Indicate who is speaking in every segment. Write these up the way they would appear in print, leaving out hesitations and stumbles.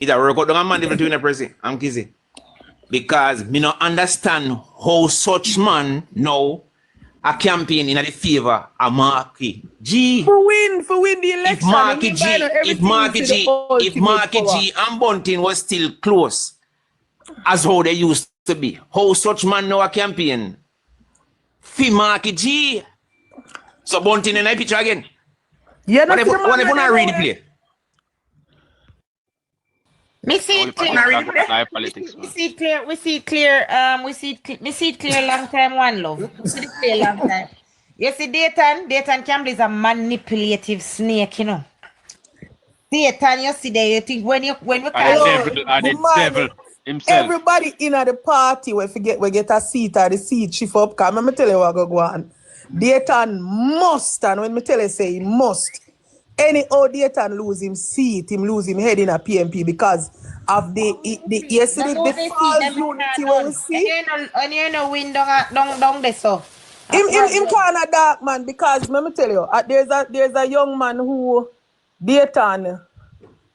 Speaker 1: It's a work out on man between the president. I'm kizzy. Because me not understand how such man now a campaign in the favor of Marky G.
Speaker 2: For win the election.
Speaker 1: If Marky G and Bunting was still close as how they used to be. How such man now a campaign for Marky G. So Bunting in the picture again.
Speaker 2: Yeah,
Speaker 1: what if I read the play?
Speaker 3: We see it clear. We see it clear long time one love. We see it clear long time. You see Dayton Campbell is a manipulative snake, you know. Dayton, you see there, you think when we
Speaker 4: devil himself.
Speaker 2: Everybody in at the party we get a seat or the seat shift up. Cause me tell you what go on. Dayton must, and when me tell you say he must. Any Dayton lose him seat, him lose him head in a PMP because of the yesterday the false unity where we see.
Speaker 3: And you know win down there so.
Speaker 2: Him kind of dark man because let me tell you, there's a young man who Dayton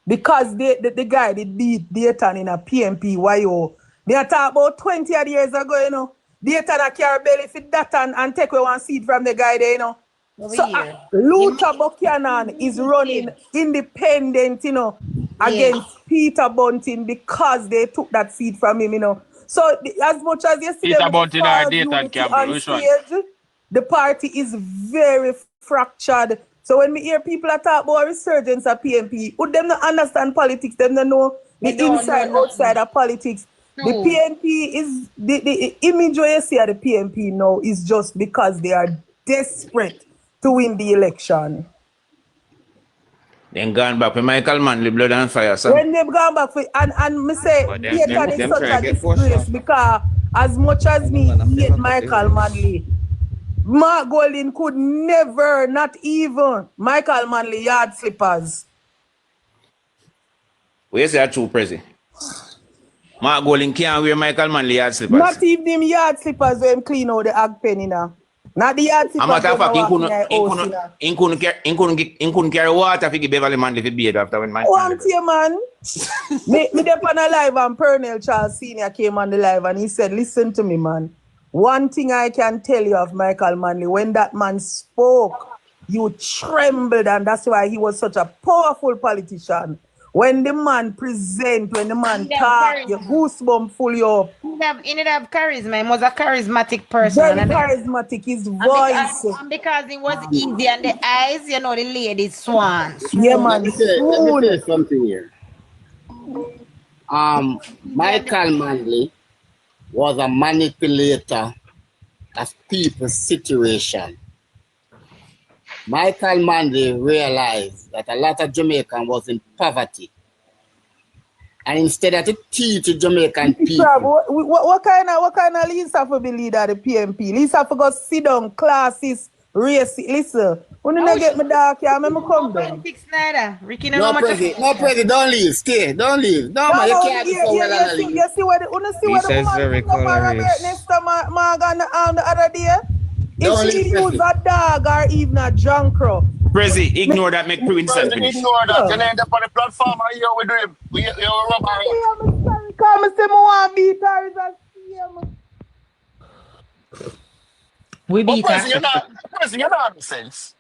Speaker 2: because the guy did beat Dayton in a PMP YO. They are talk about 20 years ago, you know. Dayton a carry belly fit that and take away one seat from the guy there, you know. So Luther Buchanan is running independent, you know, against Peter Bunting because they took that seat from him, you know. So as much as you see
Speaker 4: Peter Bunting or Dayton Campbell, which one?
Speaker 2: The party is very fractured. So when we hear people talk about resurgence of PNP, would them not understand politics? Them not know the inside, outside of politics. The PNP is the image you see of the PNP now is just because they are desperate to win the election.
Speaker 1: Then gone back with Michael Manley, blood and fire, sir.
Speaker 2: When they've gone back for and me say Dayton is such a disgrace because as much as me hate Michael Manley, Mark Golding could never, not even Michael Manley yard slippers.
Speaker 1: Where's that true, Prezi? Mark Golding can't wear Michael Manley yard slippers.
Speaker 2: Not even them yard slippers when clean out the ag penny now. Not the yard slippers.
Speaker 1: A matter of fact, he couldn't carry water if he Beverly Manley for beard after when Michael
Speaker 2: Manley. Man. me there on a live and Pernell Charles Sr. came on the live and he said, listen to me, man. One thing I can tell you of Michael Manley, when that man spoke, you trembled, and that's why he was such a powerful politician. When the man present, when the man talk, your goosebumps full you up.
Speaker 3: He did have charisma. He was a charismatic person.
Speaker 2: Very charismatic, his voice.
Speaker 3: And because it was easy on the eyes, you know, the lady swan.
Speaker 2: Yeah, man.
Speaker 5: Let me say something here. Michael Manley was a manipulator of people's situation. Michael Manley realized that a lot of Jamaicans was in poverty. And instead of to teach Jamaican people.
Speaker 2: What kind of Lisa for the leader of the PMP? Lisa for go sit down, classes, race. Listen, when you get me dark, I remember come down.
Speaker 5: No, President, don't leave. Stay, don't leave. No, man, you can't be so well.
Speaker 2: You see where the woman next to Morgan the other day? If she use a dog or even a junk crow.
Speaker 1: Prezi, ignore that, make Prince and finish.
Speaker 4: Ignore that. You end up on the platform and you with him. You rub her.
Speaker 2: I'm sorry, come and say I want to beat her.
Speaker 3: We beat her.
Speaker 4: Prezi, you're not sense.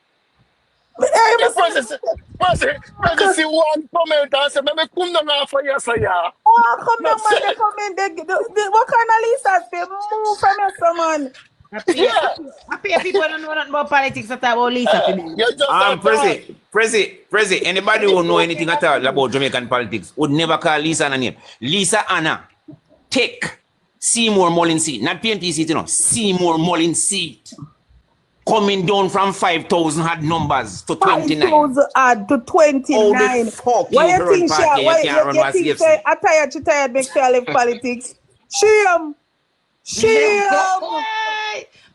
Speaker 4: Prezi, see one comment and say, "Maybe come down for you, sir."
Speaker 2: Oh, come down, man. They comment. What kind of Lisa say? Move from your man.
Speaker 3: I pay people don't know nothing about politics at all, Lisa.
Speaker 1: Prezi, anybody who know anything at all about Jamaican politics would never call Lisa Anna name. Lisa Anna, take Seymour Mullins seat, not PNP seat, you know, Seymour Mullins seat. Coming down from 5,000 had numbers to 29.
Speaker 2: 5,000 add to 29. Why you think say I tired, make sure I leave politics? Shame.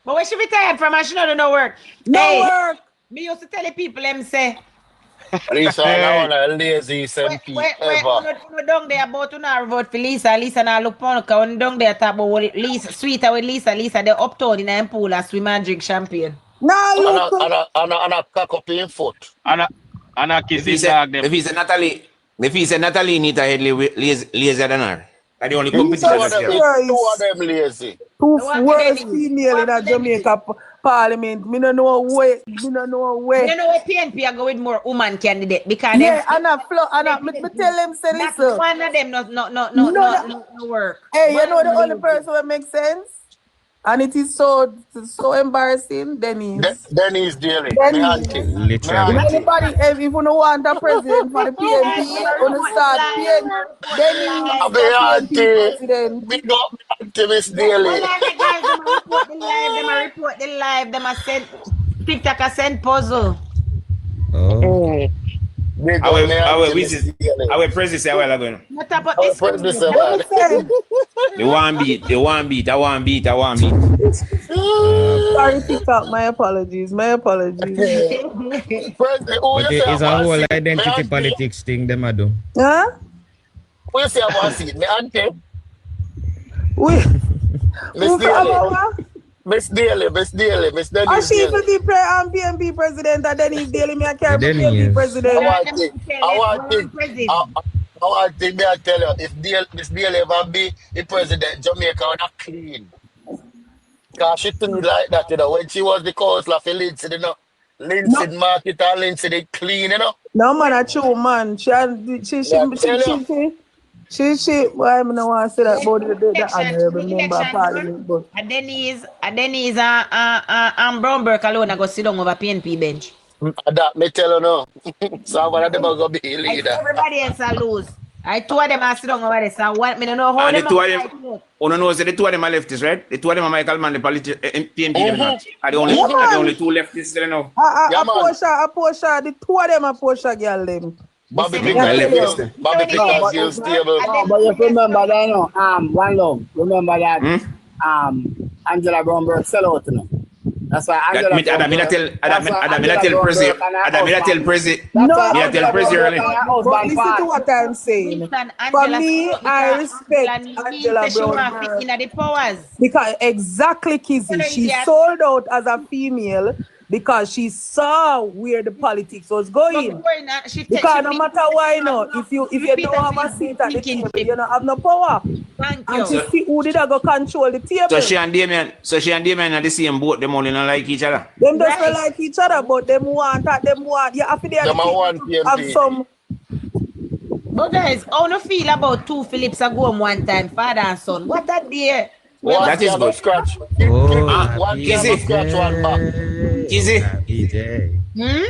Speaker 3: But when she be tired from her, she don't do no work.
Speaker 2: No work.
Speaker 3: Me used to tell the people, them say.
Speaker 4: Lisa, I want a lazy SMP ever.
Speaker 3: When down there about to now vote for Lisa, Lisa now look for her. When down there talk about Lisa, sweeter with Lisa, they uptown in a pool and swim and drink champagne.
Speaker 2: Now look.
Speaker 4: And a cock up in foot.
Speaker 1: And a kiss his dog them. If he's a Natalie, The fee said Natalie need a head lazier than her. That's the only
Speaker 4: Two
Speaker 1: competition
Speaker 4: of
Speaker 1: that's
Speaker 4: them,
Speaker 1: there.
Speaker 4: two of them lazy.
Speaker 2: Two
Speaker 3: What
Speaker 2: worst
Speaker 3: academy?
Speaker 2: female in a
Speaker 3: What
Speaker 2: Jamaica parliament. Me no know way. Me no know
Speaker 3: You
Speaker 2: way.
Speaker 3: know what PNP are going with more woman candidate because
Speaker 2: Yeah,
Speaker 3: them,
Speaker 2: me tell them say
Speaker 3: not
Speaker 2: listen.
Speaker 3: one of them no work.
Speaker 2: Hey, you
Speaker 3: One
Speaker 2: know
Speaker 3: of
Speaker 2: the
Speaker 3: them
Speaker 2: only
Speaker 3: lazy.
Speaker 2: person that makes sense? And it is so embarrassing, Denise.
Speaker 4: Denny's daily. Me
Speaker 2: Denise.
Speaker 4: auntie. Me
Speaker 2: If
Speaker 6: Literally.
Speaker 4: auntie.
Speaker 2: anybody, if you don't want a president for the PNP, gonna start PNP. Denise
Speaker 4: I
Speaker 2: for
Speaker 4: be
Speaker 2: PNP
Speaker 4: auntie.
Speaker 2: president.
Speaker 4: Big up me auntie Miss
Speaker 3: Hold
Speaker 4: Daily.
Speaker 3: on, the guys, them a report the live, them a send TikTok a send puzzle.
Speaker 6: Oh.
Speaker 4: Big up me auntie Miss Daily.
Speaker 1: Our president say a while ago.
Speaker 3: Not about
Speaker 4: Our
Speaker 3: this.
Speaker 4: president say
Speaker 2: What me say?
Speaker 1: They want beat. I want beat.
Speaker 2: Sorry, TikTok. My apologies.
Speaker 4: President, who
Speaker 6: But
Speaker 4: you say
Speaker 6: it's a
Speaker 4: about
Speaker 6: whole
Speaker 4: seat? Me
Speaker 6: identity
Speaker 4: auntie.
Speaker 6: politics thing them a do.
Speaker 2: Huh?
Speaker 4: Who you say about seat? Me auntie.
Speaker 2: We
Speaker 4: Miss
Speaker 2: who
Speaker 4: Daily.
Speaker 2: about
Speaker 4: Miss Denny's
Speaker 2: she
Speaker 4: Daily.
Speaker 2: will be PNP president and Denise Daily me a carry for
Speaker 6: Denise.
Speaker 2: PNP
Speaker 4: I
Speaker 2: president.
Speaker 4: want to me I tell you, if Miss Daily ever be the president, Jamaica would not clean. Because she treated like that, when she was the counselor for Lindsay, Lindsay market and Lindsay they clean,
Speaker 2: No man a true man. She well, I don't want to say that about the honorable member of parliament, but
Speaker 3: And Denise and Brown Burke alone I go sit down over PNP bench.
Speaker 4: that me tell you now. So one of them are going to be a
Speaker 3: I
Speaker 4: leader.
Speaker 3: everybody else I lose. I two of them are sit down over there. So what me don't know how
Speaker 1: And
Speaker 3: them
Speaker 1: the two of
Speaker 3: are
Speaker 1: them, you don't know, so the two of them are leftists, right? The two of them are Michael Mann, the PNP. Are the only two leftists there now.
Speaker 4: Yeah, man.
Speaker 2: a Portia, the two of them are Portia girl them.
Speaker 4: Bobby
Speaker 3: Listen,
Speaker 4: Pickers, Bobby Pickers, you stable.
Speaker 5: No, but you have to remember that, one love. Remember that, Angela Brownberg sell out, That's why Angela
Speaker 1: Adamina tell Prezi.
Speaker 2: But listen to what I'm saying. For me, I respect Angela Brownberg.
Speaker 3: in the powers.
Speaker 2: Because exactly, Kizzy, she sold out as a female because she saw where the politics was going. Because no matter why not, if you don't have a seat at the table, you don't have no power.
Speaker 3: Thank
Speaker 2: And
Speaker 3: you.
Speaker 2: to see who did I go control the table.
Speaker 1: So she and Damien are the same boat, them only not like each other.
Speaker 2: Them don't like each other, but them want. You have to have some.
Speaker 3: But guys, how do you feel about two Phillips are going one time, father and son? What that there?
Speaker 1: That is good.
Speaker 4: Scratch. One
Speaker 1: Kizzy.
Speaker 4: scratch, one back.
Speaker 1: Kizzy.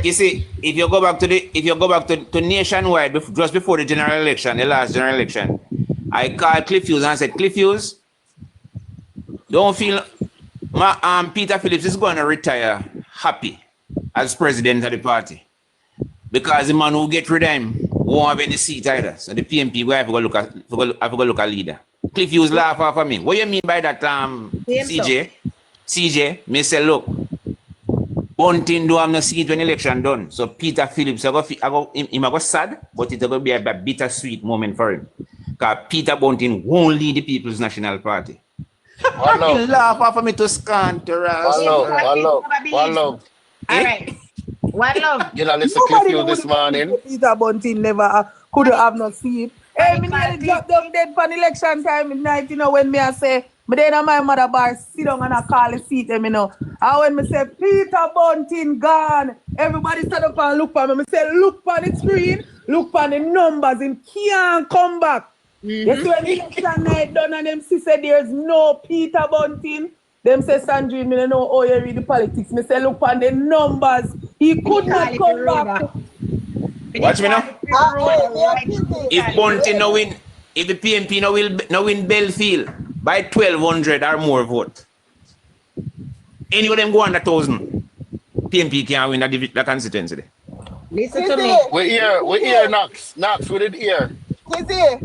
Speaker 1: Kizzy, if you go back to nationwide, just before the general election, the last general election, I called Cliff Hughes and said, Cliff Hughes, don't feel Peter Phillips is going to retire happy as president of the party. Because the man who get rid of him won't have any seat either. So the PNP will have to go look at leader. Cliff Hughes laugh off of me. What you mean by that, CJ? CJ, me say, look, Bunting don't have no seat when election done. So Peter Phillips, he go sad, but it's going to be a bittersweet moment for him. Because Peter Bunting won't lead the People's National Party.
Speaker 4: One love.
Speaker 1: Laugh off of me to scanter.
Speaker 4: One love.
Speaker 3: All right. One love.
Speaker 4: You know, listen to Cliff Hughes this morning.
Speaker 2: Peter Bunting never could have no seat. Hey, me nearly dropped down dead for election time in night, when me I say, me then on my mother bar sit down and I call the seat them, And when me say, Peter Bunting gone, everybody stand up and look for me. Me say, look on the screen, look on the numbers, and can't come back. You see when the election night done and them say there's no Peter Bunting, them say, Sandrine, me don't know how you read the politics. Me say, look on the numbers. He could not come back.
Speaker 1: Watch me now. If Bunting no win, if the PNP no win Belfield by 1,200 or more vote, any of them go under 1,000, PNP can't win that constituency.
Speaker 3: Listen to me.
Speaker 4: We hear Knox. Knox, we did hear.
Speaker 7: Kizzy,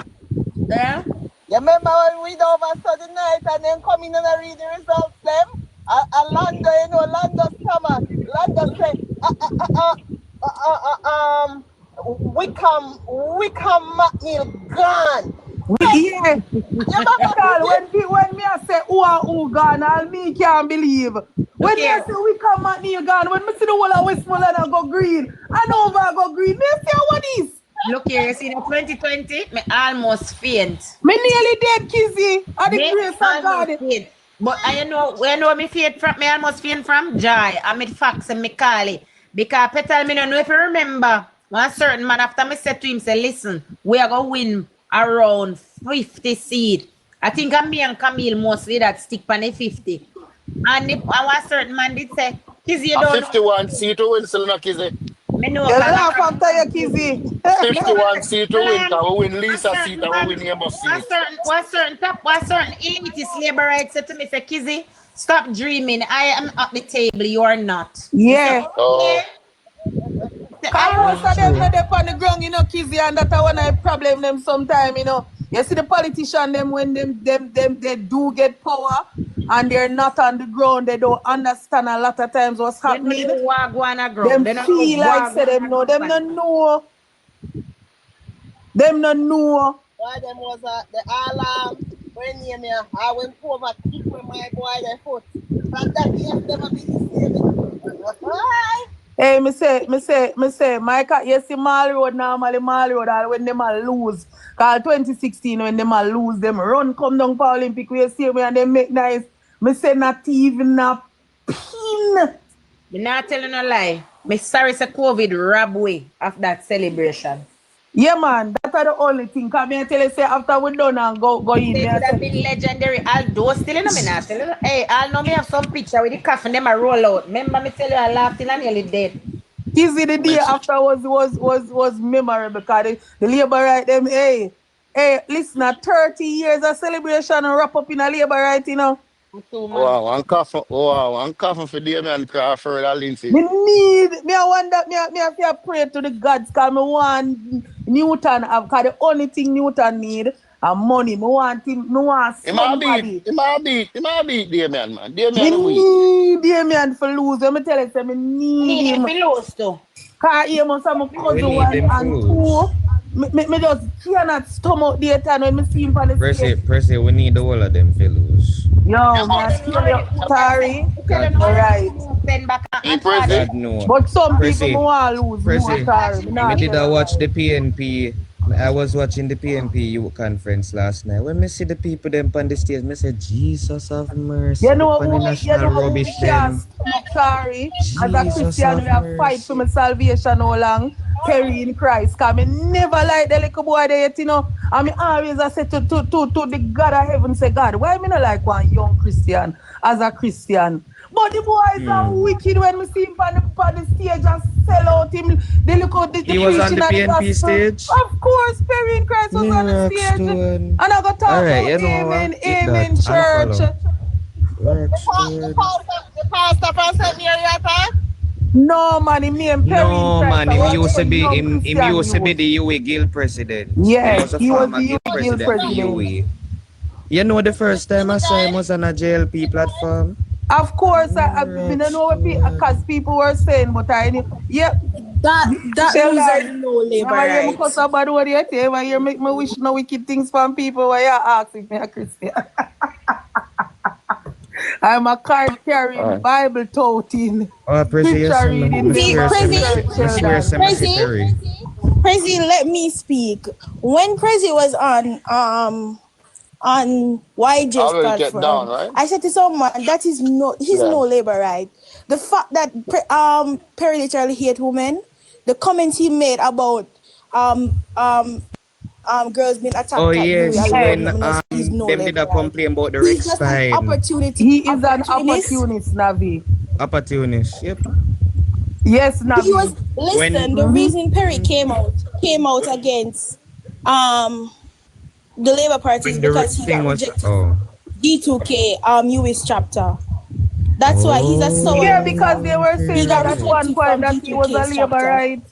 Speaker 3: Yeah?
Speaker 7: you remember when we did over Saturday night and then come in and read the results them? Lando, Lando said, Wickham McNeil gone.
Speaker 2: Yeah. When me I say who gone, all me can't believe. When me I say we come McNeil gone, when me see the whole of Westmoreland and go green, and over go green, me say what is?
Speaker 3: Look here, you see, in 2020, me almost faint.
Speaker 2: Me nearly dead, Kizzy. At the
Speaker 3: Me
Speaker 2: grace of
Speaker 3: almost
Speaker 2: God.
Speaker 3: faint. But I know where know me faint from, me almost faint from joy. I made facts and me call it. Because Petal, me don't know if you remember, one certain man after me said to him, say, listen, we are going to win around 50 seed. I think me and Camille mostly that stick on the 50. And one certain man did say, Kizzy, you
Speaker 4: A
Speaker 3: don't know.
Speaker 4: 51 seat to win, still not Kizzy.
Speaker 3: Me know.
Speaker 2: You laugh after you, Kizzy.
Speaker 4: 51 seat to win, because we win Lisa
Speaker 3: One
Speaker 4: seat
Speaker 3: certain
Speaker 4: and we win Amos seat.
Speaker 3: one certain elitist labor right said to me, say, Kizzy, stop dreaming. I am at the table, you are not.
Speaker 2: Yeah.
Speaker 4: Oh,
Speaker 2: Cause most of them not up on the ground, you know, Kizzy, and that's one of the problem them sometime, you know. You see the politician them when they do get power and they're not on the ground, they don't understand a lot of times what's happening. Them feel like say them know. Them not know. Them not know.
Speaker 7: Why them was the alarm when near me, I went over kick with my boy their foot. But that yes, them a be the same.
Speaker 2: Hey, me say, Micah, you see Mall Road normally Mall Road all when them a lose. Cause 2016 when them a lose, them run come down for Olympic, we see me and them make nice. Me say not even a pin.
Speaker 3: Me not telling no lie. Me sorry say COVID rob way of that celebration.
Speaker 2: Yeah, man, that's the only thing. Cause me tell you say after we done and go in.
Speaker 3: It would have been legendary. Although still in me not tell you. Hey, I'll know me have some picture with the coffin them a roll out. Remember me tell you I laughed till I nearly dead.
Speaker 2: Easy the day after was memorable because the labor right them, hey, listen, 30 years of celebration and wrap up in a labor right, you know.
Speaker 4: wow, one coffin for Damien Crawford and Lindsay.
Speaker 2: Me I wonder, me have to pray to the gods because me want Newton have, because the only thing Newton need and money. Me want somebody.
Speaker 4: He might beat Damien, man.
Speaker 2: Me
Speaker 4: Damien weak.
Speaker 2: need Damien for lose. Let me tell you, say me need him.
Speaker 3: Need lose too.
Speaker 2: Because he must have my cousin
Speaker 6: need
Speaker 2: one
Speaker 6: them
Speaker 2: and
Speaker 6: to
Speaker 2: two. Me just cannot stomach the time when me see him on the stage.
Speaker 6: Press it, we need the whole of them fellows.
Speaker 2: Yo, man, sorry. Alright.
Speaker 3: Send back
Speaker 4: In prison.
Speaker 6: God no.
Speaker 2: But some
Speaker 6: Pressy,
Speaker 2: people want to lose more, sorry.
Speaker 6: Me did I watch the PNP. I was watching the PNP youth conference last night. When me see the people them on the stage, me say, Jesus of mercy.
Speaker 2: You know
Speaker 6: the
Speaker 2: what?
Speaker 6: national rubbish them.
Speaker 2: Sorry. As a
Speaker 6: Jesus
Speaker 2: Christian,
Speaker 6: of
Speaker 2: we have fight for my salvation all along. Perry in Christ. Because I never like the little boy there yet, you know. And I always I say to the God of heaven, say, God, why me not like one young Christian as a Christian? But the boys are wicked when we see him on the stage and sell out him. They look out the
Speaker 6: He was on the PNP stage?
Speaker 2: Of course, Perry in Christ was on the stage. And I got talk
Speaker 6: Alright,
Speaker 2: about
Speaker 6: you know
Speaker 2: amen,
Speaker 6: what?
Speaker 2: amen, church.
Speaker 7: The pastor from St. Mary, right?
Speaker 2: No, man, me and Perry
Speaker 6: No,
Speaker 2: in Christ.
Speaker 6: man,
Speaker 2: I
Speaker 6: him
Speaker 2: was
Speaker 6: used to be
Speaker 2: young
Speaker 6: him
Speaker 2: Christian
Speaker 6: used to be
Speaker 2: youth.
Speaker 6: the UA Guild president.
Speaker 2: Yes,
Speaker 6: he
Speaker 2: he was
Speaker 6: former
Speaker 2: the
Speaker 6: Guild
Speaker 2: Guild
Speaker 6: president of
Speaker 2: president.
Speaker 6: UA. You know the first time I saw him was on a JLP platform?
Speaker 2: Of course, I don't know what because people were saying, but I knew. Yeah,
Speaker 8: That
Speaker 2: like,
Speaker 8: means no labor
Speaker 2: I hear me
Speaker 8: rights.
Speaker 2: cuss about what you say. I hear make me wish no wicked things from people where you ask if me a Christian. I'm a card carrying, Bible toting, scripture reading.
Speaker 8: Crazy, let me speak. When Crazy was on YJ's
Speaker 4: Already get down,
Speaker 8: platform,
Speaker 4: right?
Speaker 8: I said to someone that is no labor right. The fact that Perry literally hate women, the comments he made about girls being attacked
Speaker 6: Oh
Speaker 8: at
Speaker 6: yes, when
Speaker 8: he's no
Speaker 6: them
Speaker 8: labor
Speaker 6: did a
Speaker 8: right.
Speaker 6: complain about the
Speaker 8: He's
Speaker 6: Rex
Speaker 8: just an
Speaker 6: time.
Speaker 8: opportunity.
Speaker 2: He is an opportunist, Navi.
Speaker 6: Opportunist, yep.
Speaker 2: Yes, Navi.
Speaker 8: He was the reason Perry came out against the Labour Party is because he got rejected D2K US chapter. That's why he's a sour.
Speaker 2: Yeah, because they were saying that at one point that he was a labor right.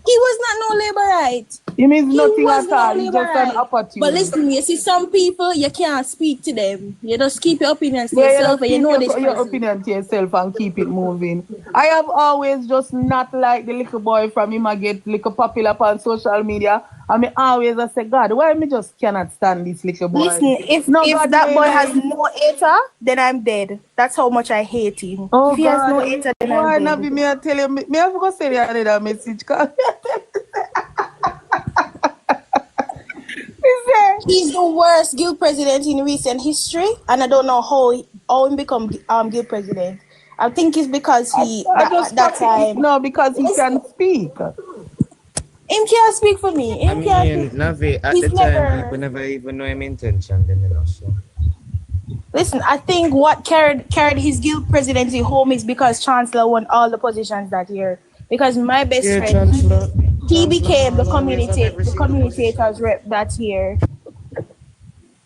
Speaker 8: He was not no labor right.
Speaker 2: He means nothing at all. He's just an opportunity.
Speaker 8: But listen, you see, some people you can't speak to them. You just keep your opinions to yourself, and you know this.
Speaker 2: Your opinion to yourself and keep it moving. I have always just not liked the little boy from him. I get little popular on social media. I mean, always I say, God, why me just cannot stand this little boy?
Speaker 8: Listen, if that boy has no hater, then I'm dead. That's how much I hate him.
Speaker 2: Oh,
Speaker 8: if he has no hater, then I'm dead.
Speaker 2: Me I tell you, me have to go say the other message.
Speaker 8: He's the worst guild president in recent history, and I don't know how he become guild president. I think it's because he at that time.
Speaker 2: No, because he can speak.
Speaker 8: Him can't speak for me.
Speaker 6: I mean, Navi, at the time, people never even know him intention, then, you know, so.
Speaker 8: Listen, I think what carried his guild presidency home is because Chancellor won all the positions that year. Because my best friend, he became the communicator's rep that year.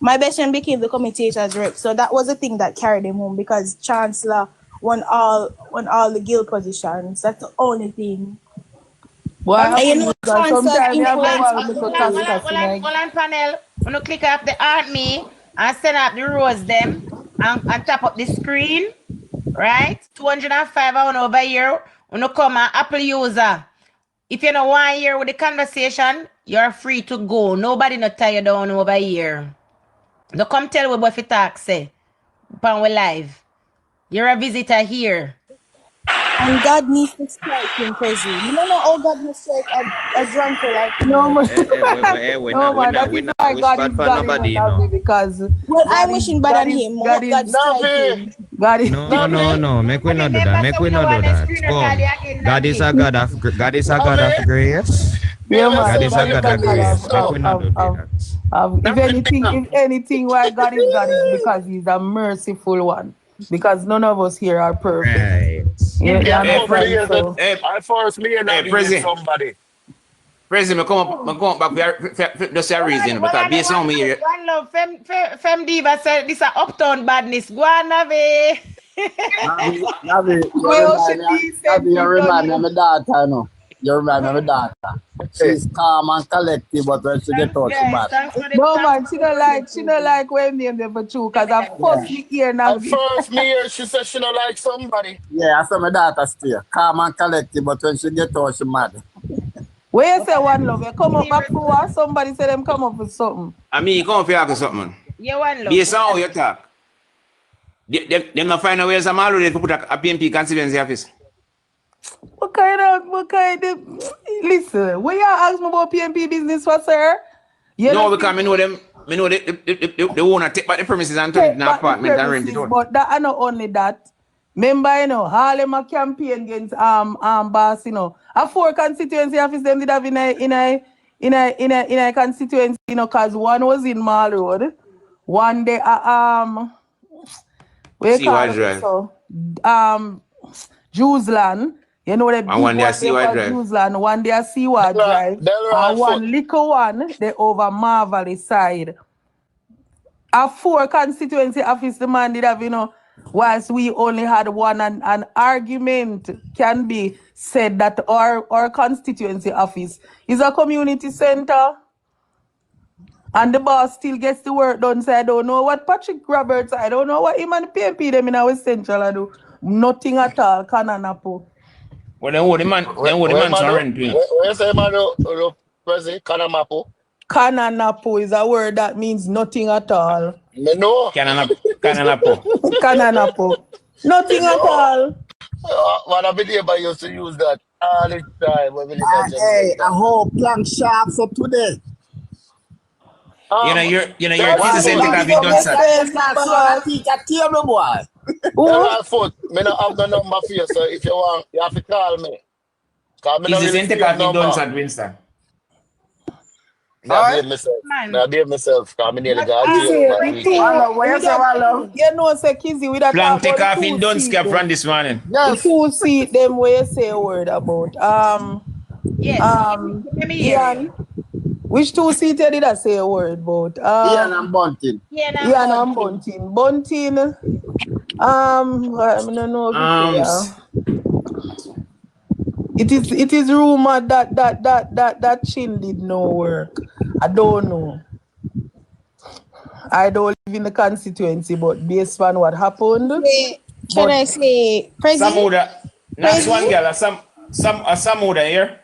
Speaker 8: My best friend became the commentator's rep, so that was the thing that carried him home because Chancellor won all the guild positions. That's the only thing.
Speaker 2: Well,
Speaker 8: and you know,
Speaker 2: sometimes you have
Speaker 3: one panel. When you click up the army and send up the rows them and tap up the screen, right? 205 hours over here. When you come an Apple user, if you know 1 year with the conversation, you're free to go. Nobody not tie you down over here. Don't come tell me what you talk say. Pan we live. You're a visitor here.
Speaker 8: And God needs to strike him, crazy. You don't know how God will strike a drunkard like
Speaker 2: no, man.
Speaker 6: We're not bad for nobody, you know.
Speaker 2: Because
Speaker 8: well, I'm wishing bad on him. God strike him.
Speaker 2: God is
Speaker 6: no. Make we not do that. Make we not do that. Come. God is a God of grace. God is a God of grace.
Speaker 2: Make
Speaker 6: we not do that.
Speaker 2: If anything, why God is because He's a merciful one. Because none of us here are perfect.
Speaker 6: Right.
Speaker 4: I force me and somebody.
Speaker 1: President, I come back. That's a reason. Because based on me,
Speaker 3: one love, Fem Diva said this is uptown badness. Go on, Navi.
Speaker 5: Navi, you remind me of my daughter, no? You remind me of my daughter. She's calm and collective, but when she get out, she bad.
Speaker 2: No man, she don't like when name them for true, because I first me hear now.
Speaker 4: First me hear she said she don't like somebody.
Speaker 5: Yeah, I saw my daughter still. Calm and collective, but when she get out, she mad.
Speaker 2: Where you say one love? You come up back for what? Somebody say them come up with something.
Speaker 1: I mean, you come up here with something.
Speaker 3: Yeah, one love.
Speaker 1: Based on how you talk. Them not find a way as a malware to put a PMP constituency office.
Speaker 2: What kind of listen, when you ask me about PMP business for sir?
Speaker 1: No, because I know them, they wanna take back the premises and turn it in an apartment and rent it out.
Speaker 2: But that not only that. Remember, you know, Harlem a campaign against boss, you know. A 4 constituency office them did have in a constituency, you know, cause one was in Mall Road, one day where
Speaker 1: Drive.
Speaker 2: So Jewsland, you know, the big
Speaker 1: one day
Speaker 2: Jewsland, one day Seaward Drive, and one little one they over Marvelly side. A 4 constituency office the man did have, you know, whilst we only had one, and an argument can be said that our constituency office is a community center and the boss still gets the work done. So I don't know what Patrick Roberts, I don't know what him and the PMP them in our central I do. Nothing at all, Kananapo.
Speaker 1: Well, then the man rent.
Speaker 4: Where you say man President Kanamapo?
Speaker 2: Kananapo is a word that means nothing at all.
Speaker 4: No.
Speaker 1: Kananapo.
Speaker 2: Kananapo. Nothing at all.
Speaker 4: One of the neighbors used to use that all the time.
Speaker 5: Hey, I hope plank sharp for today.
Speaker 1: Your thesis ain't have been done, sir.
Speaker 4: Foot. Me not have the number for you, so if you want, you have to call me.
Speaker 1: Thesis ain't have been done, sir, Winston.
Speaker 4: I behave myself. Come nearly got
Speaker 2: you know, say Kizzy with that.
Speaker 1: Plan take off in don't scap from this morning.
Speaker 2: Yes. Who see them where you say a word about?
Speaker 3: Yes.
Speaker 2: Ian. Which 2 seated did I say a word about?
Speaker 5: Ian and Bunting.
Speaker 2: Ian and Bunting. Bunting. I don't know. It is rumored that Chin did no work. I don't know. I don't live in the constituency, but based on what happened.
Speaker 8: Can I say, President?
Speaker 1: Some other, not one girl, some other here.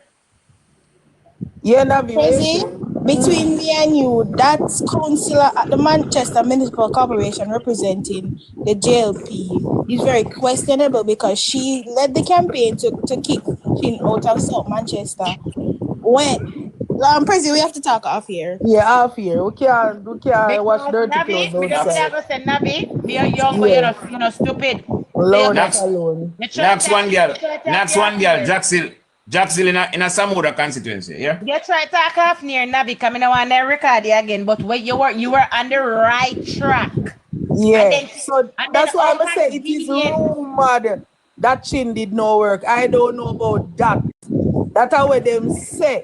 Speaker 2: Yeah, Navi.
Speaker 8: President, between me and you, that's councillor at the Manchester Municipal Corporation representing the JLP is very questionable because she led the campaign to kick Chin out of South Manchester. When President, we have to talk off here.
Speaker 2: Yeah, half here. We can't watch dirty
Speaker 3: Navi,
Speaker 2: clothes
Speaker 3: because
Speaker 2: outside.
Speaker 3: I go say Navi, you're young, but you're not stupid.
Speaker 2: Alone
Speaker 1: Next-
Speaker 2: alone.
Speaker 1: Next one girl, Jacksil in a Samuda constituency, yeah?
Speaker 3: You try to talk off near Navi, coming on and record it again, but when you were on the right track.
Speaker 2: Yeah. So that's why
Speaker 3: all
Speaker 2: I'm saying it is
Speaker 3: convenient.
Speaker 2: rumored that Chin did no work. I don't know about that. That's how them say.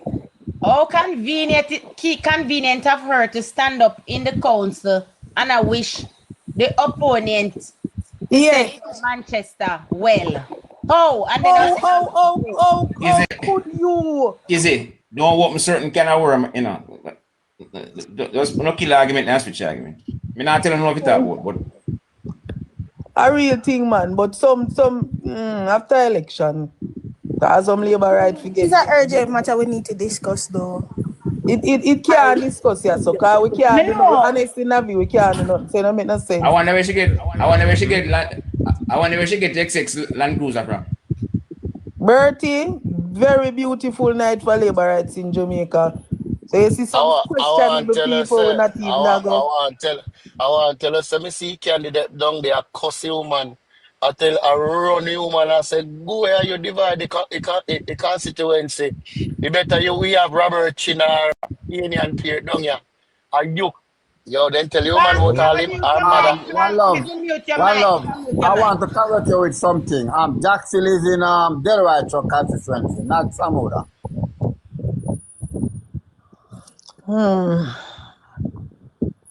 Speaker 3: How convenient of her to stand up in the council and I wish the opponent
Speaker 2: Yeah.
Speaker 3: Manchester well. Oh, and then
Speaker 2: How could you?
Speaker 1: Easy. Don't open certain kind of word, you know. Just no kill argument, and switch argument. Me not telling you what you talk about, but
Speaker 2: A real thing, man. But some after election, there's some labor right to get.
Speaker 8: It's an urgent matter we need to discuss, though.
Speaker 2: It can't discuss here, so cause we can't do no, honestly Navi, we can't do nothing. So it don't make no sense.
Speaker 1: I wonder where she get the XX Land Cruiser from.
Speaker 2: Bertie, very beautiful night for labor rights in Jamaica. So you see some questionable people who not even
Speaker 4: I want to tell us, let me see candidate down there, cussy woman. I tell a runny woman, I said, go where you divide the constituency. You better we have Robert Chin or Indian Pierre down here. Are you? Yo, then tell you man what call him.
Speaker 5: One love. I want to correct you with something. Jackson is in Delray Truck constituency, not Samuda.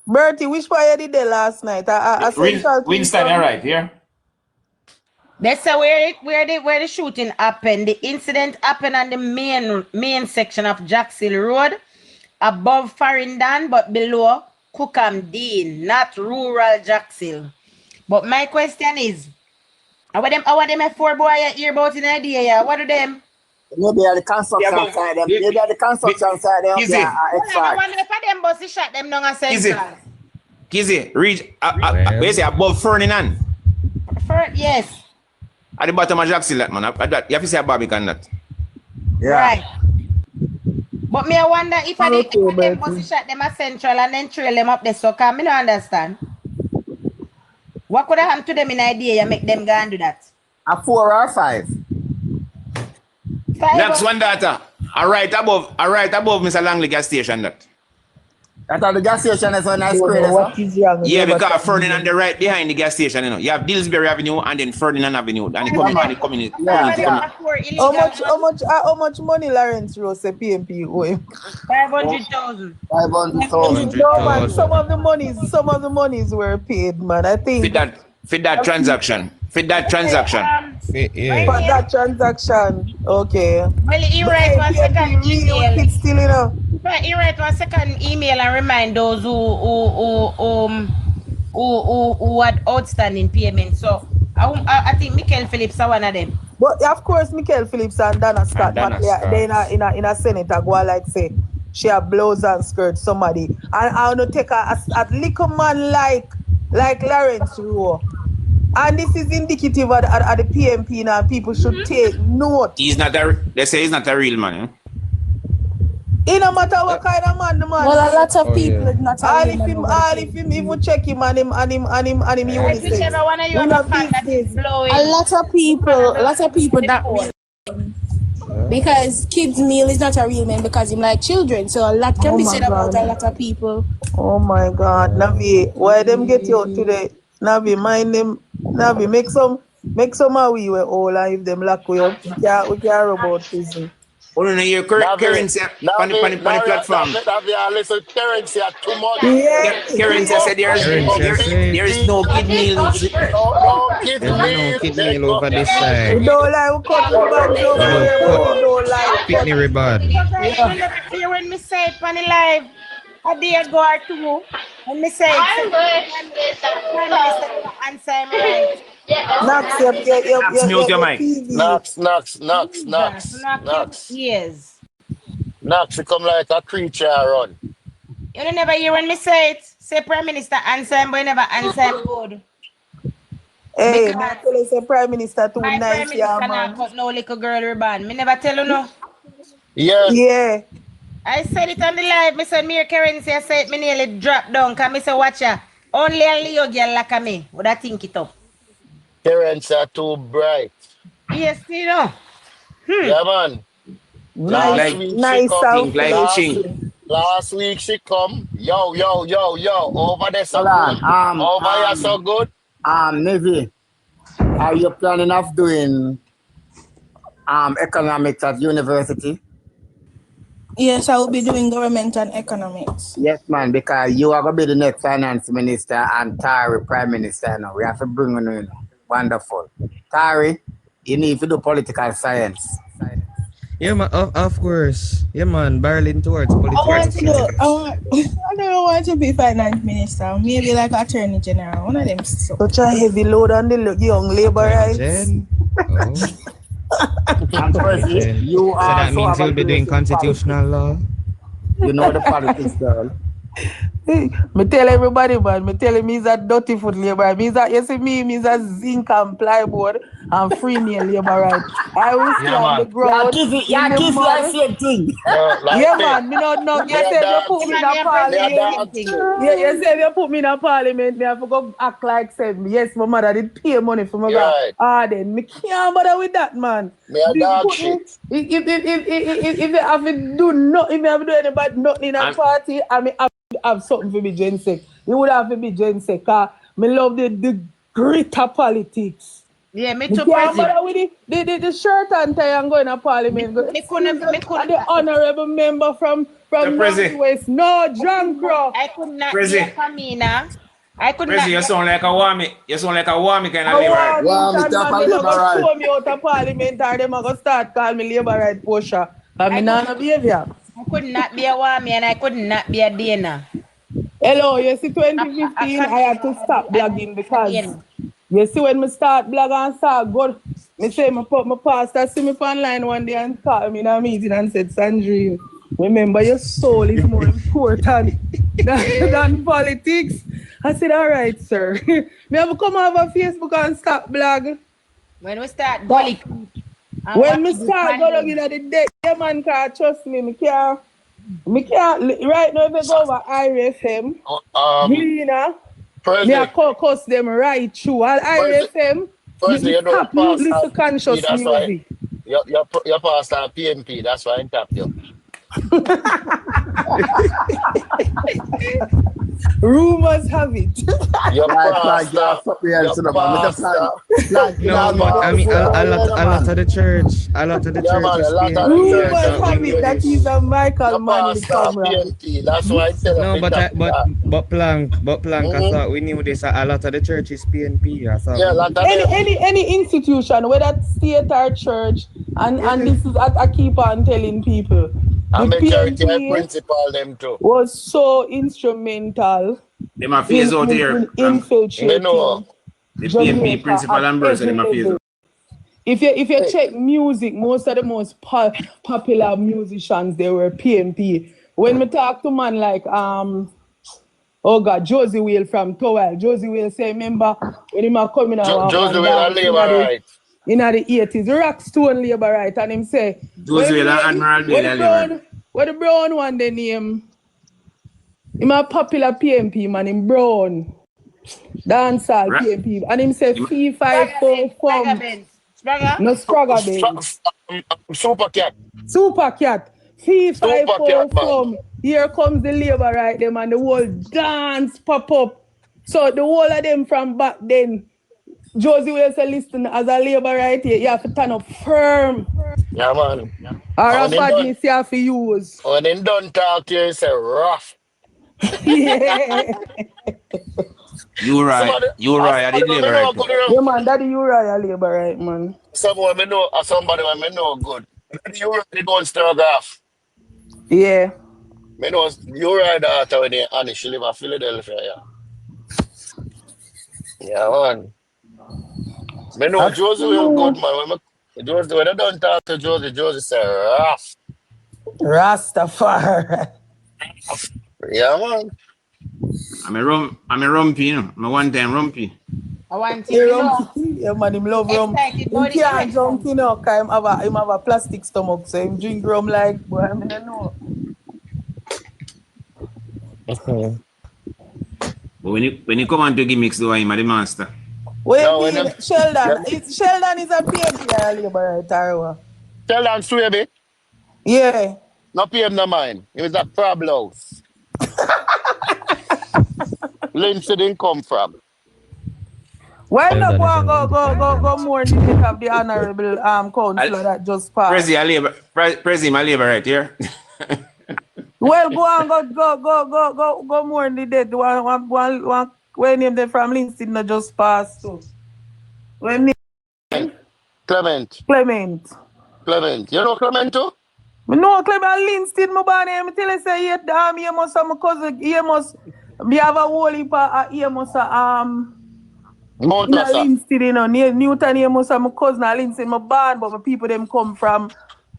Speaker 2: Bertie, which part you did there last night?
Speaker 1: Winston, you're right, yeah?
Speaker 3: That's where the shooting happened. The incident happened on the main section of Jackson Road, above Farringdon, but below Cookham Dean, not rural Jackson. But my question is, how them a 4 boy hear about an idea? Yeah? What are them?
Speaker 5: Maybe at the construction side. Maybe at the construction side.
Speaker 3: I wonder if them bus shot them down a central.
Speaker 1: Kizzy, reach where you say above Ferdinand?
Speaker 3: Yes.
Speaker 1: At the bottom of Jackson, that man. You have to say a Barbican that.
Speaker 5: Yeah.
Speaker 3: Right. But me I wonder if them bus shot them a central and then trail them up there, so come, me don't understand. What could have happened to them in idea you make them go and do that?
Speaker 5: A 4 or 5?
Speaker 1: Next one data. All right above Mr. Langley gas station that.
Speaker 5: I thought the gas station is on nice place.
Speaker 1: Yeah, because Ferdinand the right behind the gas station, you know. You have Dillsbury Avenue and then Ferdinand Avenue. And the community.
Speaker 2: How much money Lawrence Rose say PMP owe him?
Speaker 3: 500,000.
Speaker 5: 500,000.
Speaker 2: No man, some of the monies were paid, man. I think
Speaker 1: for that transaction. For that transaction.
Speaker 2: For that transaction. Okay.
Speaker 3: Well, he write one second email.
Speaker 2: Still, you know.
Speaker 3: He write one second email and remind those who had outstanding payment. So I think Michael Phillips are one of them.
Speaker 2: But of course, Michael Phillips and Dana Scott, but they in a senator go like say she have blouse and skirt somebody, and I want to take a little man like Lawrence Rowe. And this is indicative of the PMP now. People should take note.
Speaker 1: They say he's not a real man. Eh?
Speaker 2: It no matter what kind of man the man.
Speaker 8: Well, a lot of people not
Speaker 2: all if him even check him and him you will say.
Speaker 3: A
Speaker 8: lot of people that because kids meal is not a real man because him like children. So a lot can be said about a lot of people.
Speaker 2: Oh my God, Navi, why them get you out today? Navi, mind them. Navi, make some of we were all and if them lock we up, we can rub out prison.
Speaker 1: Only know your currency on the platform.
Speaker 4: Listen, currency are too much.
Speaker 2: Yeah.
Speaker 1: Currency said there is no kid meal.
Speaker 4: No kid
Speaker 6: No kid meal over this side.
Speaker 2: We don't like we cut the bands over here. We don't like
Speaker 6: Pitney ribbon.
Speaker 3: Because when me say it on the live, a day ago or two, when me say it, answer him right.
Speaker 2: Knox,
Speaker 1: Mute your mic.
Speaker 4: Knox.
Speaker 3: Yes.
Speaker 4: Knox, you come like a creature run.
Speaker 3: You don't never hear when me say it. Say Prime Minister answer him, but you never answer him good.
Speaker 2: Hey, I tell you, say Prime Minister too
Speaker 3: My Prime
Speaker 2: nice,
Speaker 3: Minister
Speaker 2: yeah,
Speaker 3: not
Speaker 2: man.
Speaker 3: cut no little girl ribbon. Me never tell you no.
Speaker 4: Yeah.
Speaker 2: Yeah.
Speaker 3: I said it on the live. Me said me currency. I said me nearly dropped down. Cause me say watch ya. Only a Leo girl like me would I think it up.
Speaker 4: Parents are too bright.
Speaker 3: Yes, you know.
Speaker 4: Yeah, man. Last
Speaker 1: Like
Speaker 4: week she
Speaker 2: Nice
Speaker 4: come.
Speaker 2: and
Speaker 1: think like
Speaker 4: Last
Speaker 1: ching.
Speaker 2: flashy.
Speaker 4: last week she come. Yo. Over there so
Speaker 5: Hold on.
Speaker 4: good. Over here so good.
Speaker 5: Navy, are you planning of doing economics at university?
Speaker 8: Yes, I will be doing government and economics.
Speaker 5: Yes, man, because you are going to be the next finance minister and Tari prime minister now. We have to bring you in. Wonderful. Tari, you need to do political science.
Speaker 6: Yeah, man, of course. Yeah, man, barreling towards political
Speaker 8: I don't want to be finance minister. Maybe like attorney general. One of them.
Speaker 2: Such a heavy load on the young labor rights.
Speaker 6: Jen. Oh.
Speaker 5: And Percy, you
Speaker 6: So that
Speaker 5: also
Speaker 6: means
Speaker 5: have a
Speaker 6: you'll be doing
Speaker 5: place in
Speaker 6: constitutional law.
Speaker 5: politics. You know the politics, girl.
Speaker 2: Hey, me tell everybody, man. Me tell him he's a dirty foot labor. Me's a, you see me, me's a zinc and plyboard and free nail labor right. I will stay on the ground.
Speaker 5: Yeah, give you the same thing.
Speaker 2: Yeah, man. Me not know. You say you put me in a parliament. Yeah, you say you put me in a parliament. Me have to go act like said me. Yes, my mother did pay money for my
Speaker 4: Right.
Speaker 2: then me can't bother with that, man.
Speaker 4: Me a dog shit.
Speaker 2: If you have to do nothing, if you have to do anybody nothing in a party, I mean have something for me Jensek. You would have to be Jensek. Cause me love the grit of politics.
Speaker 3: Yeah, me
Speaker 2: Me
Speaker 3: too.
Speaker 2: can't bother with the shirt and tie and go in a parliament.
Speaker 3: Me couldn't.
Speaker 2: The honorable member from Northwest. No, John Crow.
Speaker 3: I could not
Speaker 1: Prezi.
Speaker 3: be a Kamina. I could
Speaker 1: Prezi, you
Speaker 3: not.
Speaker 1: sound like a warmy. You sound like a warmy kind of labor.
Speaker 5: Warmy type of labor right.
Speaker 2: Throw me out of parliament or them are going to start call me labor right pusher. I mean, not behavior.
Speaker 3: I could not be a Wami and I could not be a Dana.
Speaker 2: Hello, you see 2015 I had to stop blogging because you see when me start blogging and start good, me say my pastor see me online one day and call me in a meeting and said, Sandrine, remember your soul is more important than politics. I said, all right, sir. Me have to come over Facebook and start blog.
Speaker 3: When we start Gully.
Speaker 2: When me start going in the day, yeah, man, can't trust me. Me can't, right now, if I go over IRFM, Gleaner, me a cuss them right through. All IRFM,
Speaker 4: Firstly, you know,
Speaker 2: stop you listen conscious
Speaker 4: that's
Speaker 2: music.
Speaker 4: Why your pastor PMP, that's why I tap you.
Speaker 2: Rumors have it.
Speaker 4: Your
Speaker 5: Like,
Speaker 4: pastor.
Speaker 6: No, but I mean, a lot of the church,
Speaker 2: Rumors have it that he's a Michael man in the camera.
Speaker 4: PMP, that's why I tell you.
Speaker 6: No, but Plank, I thought we knew this. A lot of the church is PNP. I thought.
Speaker 4: Yeah, lot of
Speaker 2: any institution, whether state or church, and this is I keep on telling people.
Speaker 4: And
Speaker 2: The
Speaker 4: majority
Speaker 2: PNP
Speaker 4: principal them too.
Speaker 2: was so instrumental
Speaker 1: Them a phase out here.
Speaker 4: Me
Speaker 2: infiltrating
Speaker 4: know.
Speaker 1: The
Speaker 2: Jamaica
Speaker 1: PNP principal
Speaker 2: at
Speaker 1: and Bursa, them a
Speaker 2: every
Speaker 1: phase
Speaker 2: level.
Speaker 1: out.
Speaker 2: If you check music, most of the most popular musicians they were PNP. When we talk to man like Josie Whale from Towel, Josie Whale say, remember when him a coming out
Speaker 4: Josie Whale and labor right.
Speaker 2: in the 80s, Rockstone labor right, and him say
Speaker 1: Josie Whale and Admiral Bailey labor.
Speaker 2: What the brown one the name? Him a popular PNP man, him brown. Dancehall PNP. And him say fee 5 4 no Spragga Benz.
Speaker 4: Super cat.
Speaker 2: Super cat. Fee 5
Speaker 4: Super
Speaker 2: 4
Speaker 4: cat, man.
Speaker 2: 4. Here comes the labor right them and the whole dance pop up. So the whole of them from back then, Josie will say listen as a labor right here, you have to turn up firm.
Speaker 4: Yeah, man.
Speaker 2: Or a badness you have to use.
Speaker 4: When they don't talk to you, you say rough.
Speaker 2: Yeah.
Speaker 1: Uriah, I did labor right.
Speaker 2: Yeah, man, that Uriah labor right, man.
Speaker 4: Someone me know, or somebody when me know good. Uriah they don't struggle off.
Speaker 2: Yeah.
Speaker 4: Me know Uriah daughter when they and she live in Philadelphia, yeah. Yeah, man. Me know Josie will good, man. When I don't talk to Josie say rough.
Speaker 2: Rastafari.
Speaker 4: Yeah, man.
Speaker 1: I'm a rumpy, you know. I'm a one-time rumpy.
Speaker 3: I want to know.
Speaker 2: Yeah, man, him love rum. He can't drink, you know, because him have a plastic stomach, so him drink rum like, boy, I mean, I know.
Speaker 1: But when you come on to gimmicks, though, I'm the master.
Speaker 2: What
Speaker 4: No,
Speaker 2: you mean, Sheldon? Sheldon is a PNP Labour, right, or what?
Speaker 4: Tell them Swaby.
Speaker 2: Yeah.
Speaker 4: No pay him no mind. He was at Crablouse. Lindsay didn't come from.
Speaker 2: Why not
Speaker 6: Sheldon
Speaker 2: go more in the debate of the honorable councillor that just passed?
Speaker 1: Prezi, my labor right here.
Speaker 2: Well, go more in the debate. When name them from Linstead not just passed too. When name
Speaker 4: Clement. You know Clement too?
Speaker 2: Me know Clement Linstead, my boy. Me tell you say he must have my cousin. He must be have a whole heap of he must
Speaker 4: Mount
Speaker 2: in a
Speaker 4: Rasa.
Speaker 2: Linstead, you know, near Newton, he must have my cousin a Linstead, my band, but my people them come from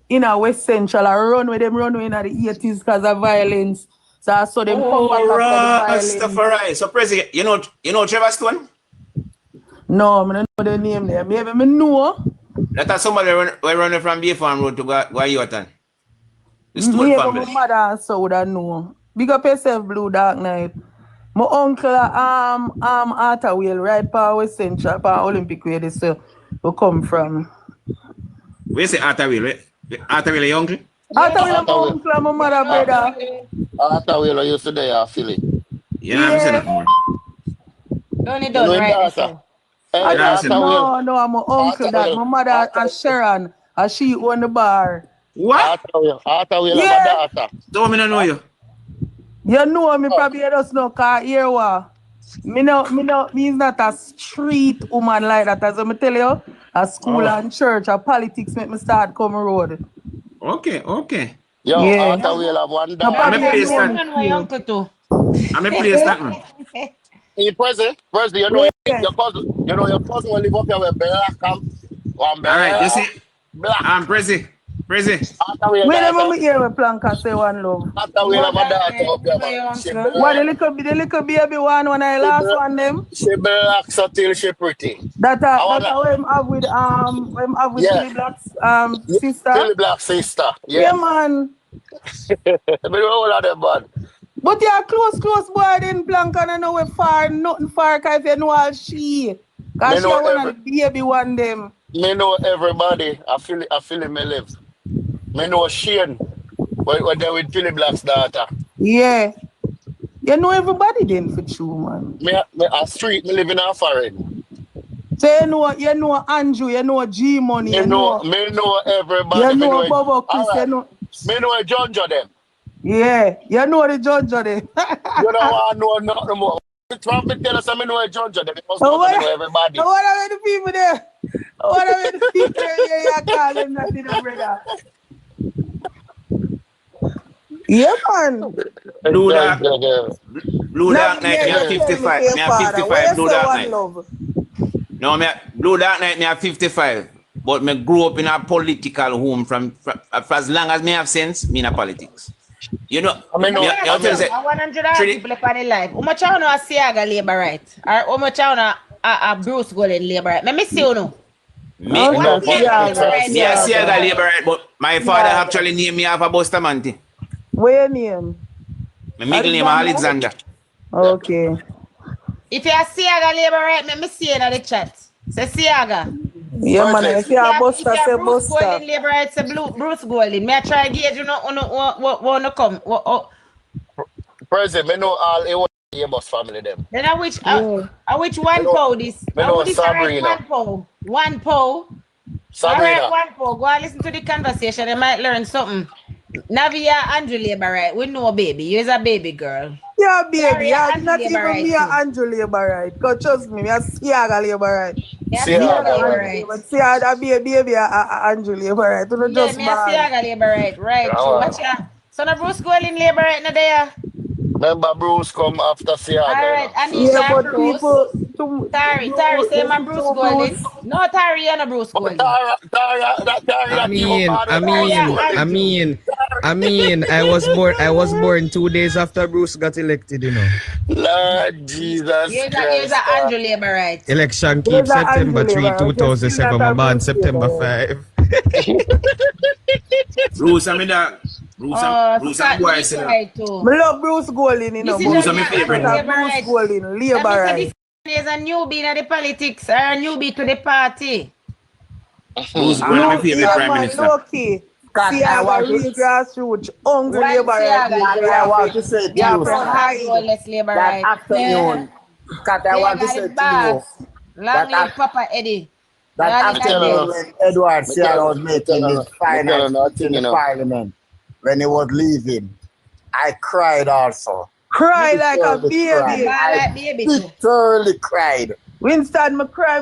Speaker 2: in a West Central. I run with them run in the 80s because of violence. So I saw them come back after the violence.
Speaker 1: So Prezi, you know Trevor Stone?
Speaker 2: No, I don't know the name there. Maybe I know.
Speaker 1: That is somebody running from Bay Farm Road to Guayuatan. The Stone
Speaker 2: Maybe
Speaker 1: family.
Speaker 2: my mother and so would I know. Big up yourself, Blue Dark Night. My uncle Arthur Wheel, right pa West Central, pa Olympic way this will come from.
Speaker 1: Where you say Arthur Wheel? Arthur Wheel, your uncle?
Speaker 2: Arthur Wheel, my uncle and my mother brother.
Speaker 4: Arthur Wheel used to there, Philly.
Speaker 1: Yeah, I'm saying that more.
Speaker 3: Don't it done right?
Speaker 2: No, I'm my uncle that my mother and Sharon and she own the bar.
Speaker 1: What?
Speaker 4: Arthur Wheel,
Speaker 2: Yeah.
Speaker 4: my daughter.
Speaker 1: Don't me know you.
Speaker 2: You know me probably just know cause here what. Me is not a street woman like that. As I tell you, a school and church and politics make me start come road.
Speaker 1: Okay.
Speaker 4: Yo,
Speaker 2: Yeah.
Speaker 4: Arthur Wheel have one daughter.
Speaker 1: I'm a place that.
Speaker 3: My uncle too.
Speaker 1: I'm a place that, man.
Speaker 4: Hey, President, you know your cousin. You know your cousin will live up here with black camp.
Speaker 1: All right, you see,
Speaker 4: black.
Speaker 1: Prezi.
Speaker 4: Arthur Wheel,
Speaker 2: When am I hear me plank say one love?
Speaker 4: Arthur Wheel have a daughter up here, man. She black.
Speaker 2: What the little baby one when I last one them?
Speaker 4: She black so till she pretty.
Speaker 2: That when have with Billy Black's sister.
Speaker 4: Billy Black's sister.
Speaker 2: Yeah man.
Speaker 4: But all of them bad.
Speaker 2: But you're close boy then plank and I know we far, nothing far cause if you know all she. Cause she one of the baby one them.
Speaker 4: Me know everybody. I feel it me live. Me know Shane. When they with Billy Black's daughter.
Speaker 2: Yeah. You know everybody then for true, man.
Speaker 4: Me a street, me live in a foreign.
Speaker 2: So you know Andrew, you know G Money,
Speaker 4: Me know everybody.
Speaker 2: You know Bobo Chris,
Speaker 4: right.
Speaker 2: you know.
Speaker 4: Me know Jonjo them.
Speaker 2: Yeah, you know the judge of them.
Speaker 4: You don't want to know nothing more. Trump tell us I know Jonjo them. Because know everybody.
Speaker 2: What are the people there? What are the people there? You call them nothing, brother. Yeah, man.
Speaker 1: Blue Dark Night, me have 55. Me have 55 Blue Dark Night. No, Blue Dark Night, me have 55. But me grew up in a political home from for as long as me have sense, me in a politics. You know,
Speaker 3: I mean, 100 people upon the life. How much you know a Siaga Labour right? Or how much you know a Bruce Golden Labour right? Me see you know.
Speaker 1: Me a Siaga Labour right, but my father actually named me after Bustamante.
Speaker 2: Where your name?
Speaker 1: My middle name is Alexander.
Speaker 2: Okay.
Speaker 3: If you are Siaga Labour right, me see you in the chat. Say Siaga.
Speaker 2: Yeah, man, if you are Buster, say
Speaker 3: Bruce
Speaker 2: Buster.
Speaker 3: Golden Labour right, say Bruce Golden. Me I try to gauge you know want to come.
Speaker 4: President, me know all a bus family them.
Speaker 3: Then I which one poll this?
Speaker 4: Me know Sabrina.
Speaker 3: One poll.
Speaker 4: Sabrina.
Speaker 3: Alright, one poll. Go and listen to the conversation. They might learn something. Navia Andrew Labour right? We know baby. You're a baby girl.
Speaker 2: Yeah, baby.
Speaker 3: Sorry,
Speaker 2: Yeah,
Speaker 3: Andrew
Speaker 2: not
Speaker 3: Labour
Speaker 2: even
Speaker 3: right
Speaker 2: me
Speaker 3: too.
Speaker 2: and Andrew Labour right. Because trust me, I Siaga Labour right.
Speaker 3: Yeah,
Speaker 4: Siaga
Speaker 3: Labour right.
Speaker 2: But Siaga baby Andrew Labour right. You know,
Speaker 3: Yeah,
Speaker 2: just
Speaker 3: me a Siaga Labour right. Right. So watch ya. So no Bruce Golden Labour right now there.
Speaker 4: Remember Bruce come after Siaga.
Speaker 3: Alright,
Speaker 4: You know?
Speaker 3: Anita
Speaker 2: Yeah, but
Speaker 3: Bruce.
Speaker 2: people...
Speaker 3: Tari, say my Bruce Golden. No, Tari, you're not Bruce Golden.
Speaker 4: Tara,
Speaker 6: I mean, I was born 2 days after Bruce got elected, you know.
Speaker 4: Lord Jesus
Speaker 3: You're
Speaker 4: Christ.
Speaker 3: the Andrew Labour right.
Speaker 6: Election keep
Speaker 2: There's a
Speaker 6: September
Speaker 2: Andrew
Speaker 6: 3,
Speaker 2: Labour,
Speaker 6: 2007.
Speaker 2: okay,
Speaker 6: My born
Speaker 2: still
Speaker 6: September
Speaker 2: that
Speaker 6: 5.
Speaker 1: Bruce, I mean that. Bruce and boy say
Speaker 3: right too.
Speaker 2: I love Bruce Golding, you know.
Speaker 1: Bruce is my favorite.
Speaker 2: Bruce Golding, Labour right.
Speaker 3: Is a newbie in the politics or a newbie to the party.
Speaker 1: Bruce Golding my favorite prime minister.
Speaker 2: Okay. See, I want real grassroots, hungry Labour right.
Speaker 5: I want to say to you,
Speaker 3: that
Speaker 5: afternoon, Kat, I want to say to you,
Speaker 3: long live Papa Eddie.
Speaker 5: that afternoon when Edward Seattle was making his final speech in the parliament, when he was leaving, I cried also.
Speaker 2: Cry like a baby.
Speaker 5: I literally cried.
Speaker 2: Winston, I cry.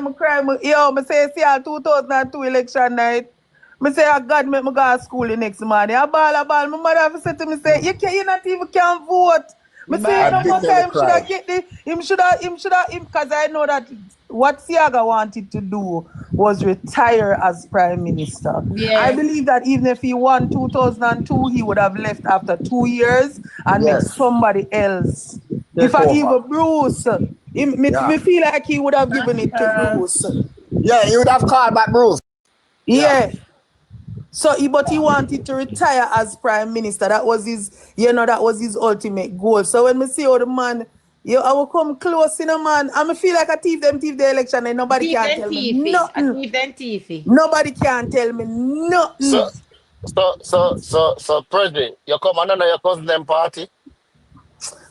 Speaker 2: Yo, I say, see, 2002 election night. I say, oh God, make me go to school the next morning. I ball. My mother said to me, say, you not even can vote. I say, no more time, should I get the, him, because I know that what Siaga wanted to do was retire as prime minister.
Speaker 3: Yeah.
Speaker 2: I believe that even if he won 2002, he would have left after 2 years and make somebody else. If I even Bruce, me feel like he would have given it to Bruce.
Speaker 5: Yeah, he would have called back Bruce.
Speaker 2: Yeah. So, but he wanted to retire as prime minister. That was his, that was his ultimate goal. So when me see how the man, I will come close, man. I feel like I thief the election and nobody can tell me nothing. Nobody can tell me nothing.
Speaker 4: So, President, you come on your cousin them party?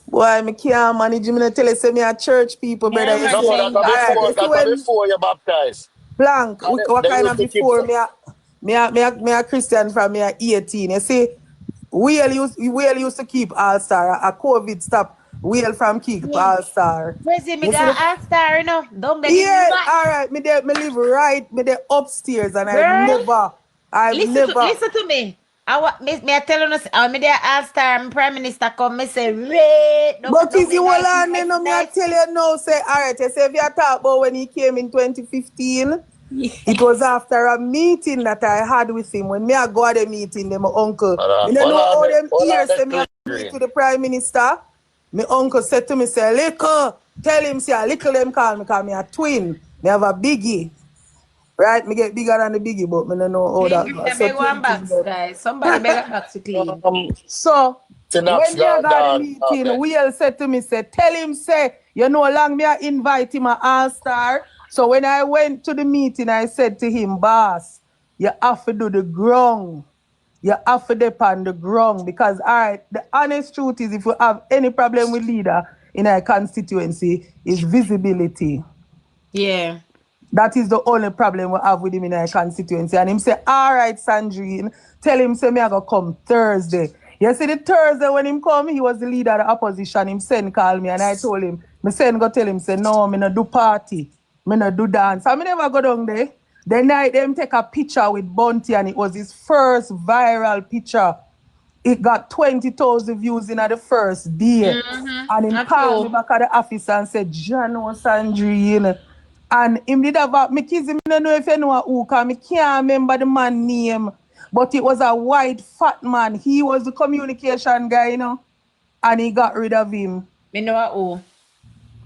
Speaker 2: Boy, I can't manage. I'm tell you, say me a church people, brother.
Speaker 4: Before you baptized.
Speaker 2: Blank. What kind of before me a Christian from me a 18. You see, we used to keep All-Star. A COVID stop. We from keep All-Star.
Speaker 3: President, me got All-Star, you know. Don't get
Speaker 2: all right. Me live right. Me there upstairs, and
Speaker 3: Listen to me. I tell you, me there All-Star Prime Minister come, me say, wait.
Speaker 2: But is you all on me I tell you now, say, all right, you say if you talk about when he came in 2015, it was after a meeting that I had with him. When me I go at the meeting, my uncle, you know how them ears say me meet to the Prime Minister. My uncle said to me, say, Lickle, tell him, say, Lickle them call me, because me a twin. Me have a biggie. Right? Me get bigger than the biggie, but me don't know how that goes.
Speaker 3: So one box, guys. Somebody beg a box to clean.
Speaker 2: So, when we got the meeting, Will said to me, say, tell him, say, you know, long me I invite him an All-Star. So when I went to the meeting, I said to him, boss, you have to do the ground. You have to depend on the ground. Because, all right, the honest truth is if you have any problem with leader in our constituency, is visibility.
Speaker 3: Yeah.
Speaker 2: That is the only problem we have with him in our constituency. And him say, all right, Sandrine, tell him, say, me I go come Thursday. You see, the Thursday when him come, he was the leader of the opposition. Him send call me and I told him, me send go tell him, say, no, me no do party. Me no do dance. I never go down there. The night them take a picture with Bunty and it was his first viral picture. It got 20,000 views in the first day. And him called me back at the office and said, Jano Sandrine. And him did have me kids, I don't know if you know who, because I can't remember the man's name. But it was a white fat man. He was the communication guy, you know. And he got rid of him.
Speaker 3: Me know who.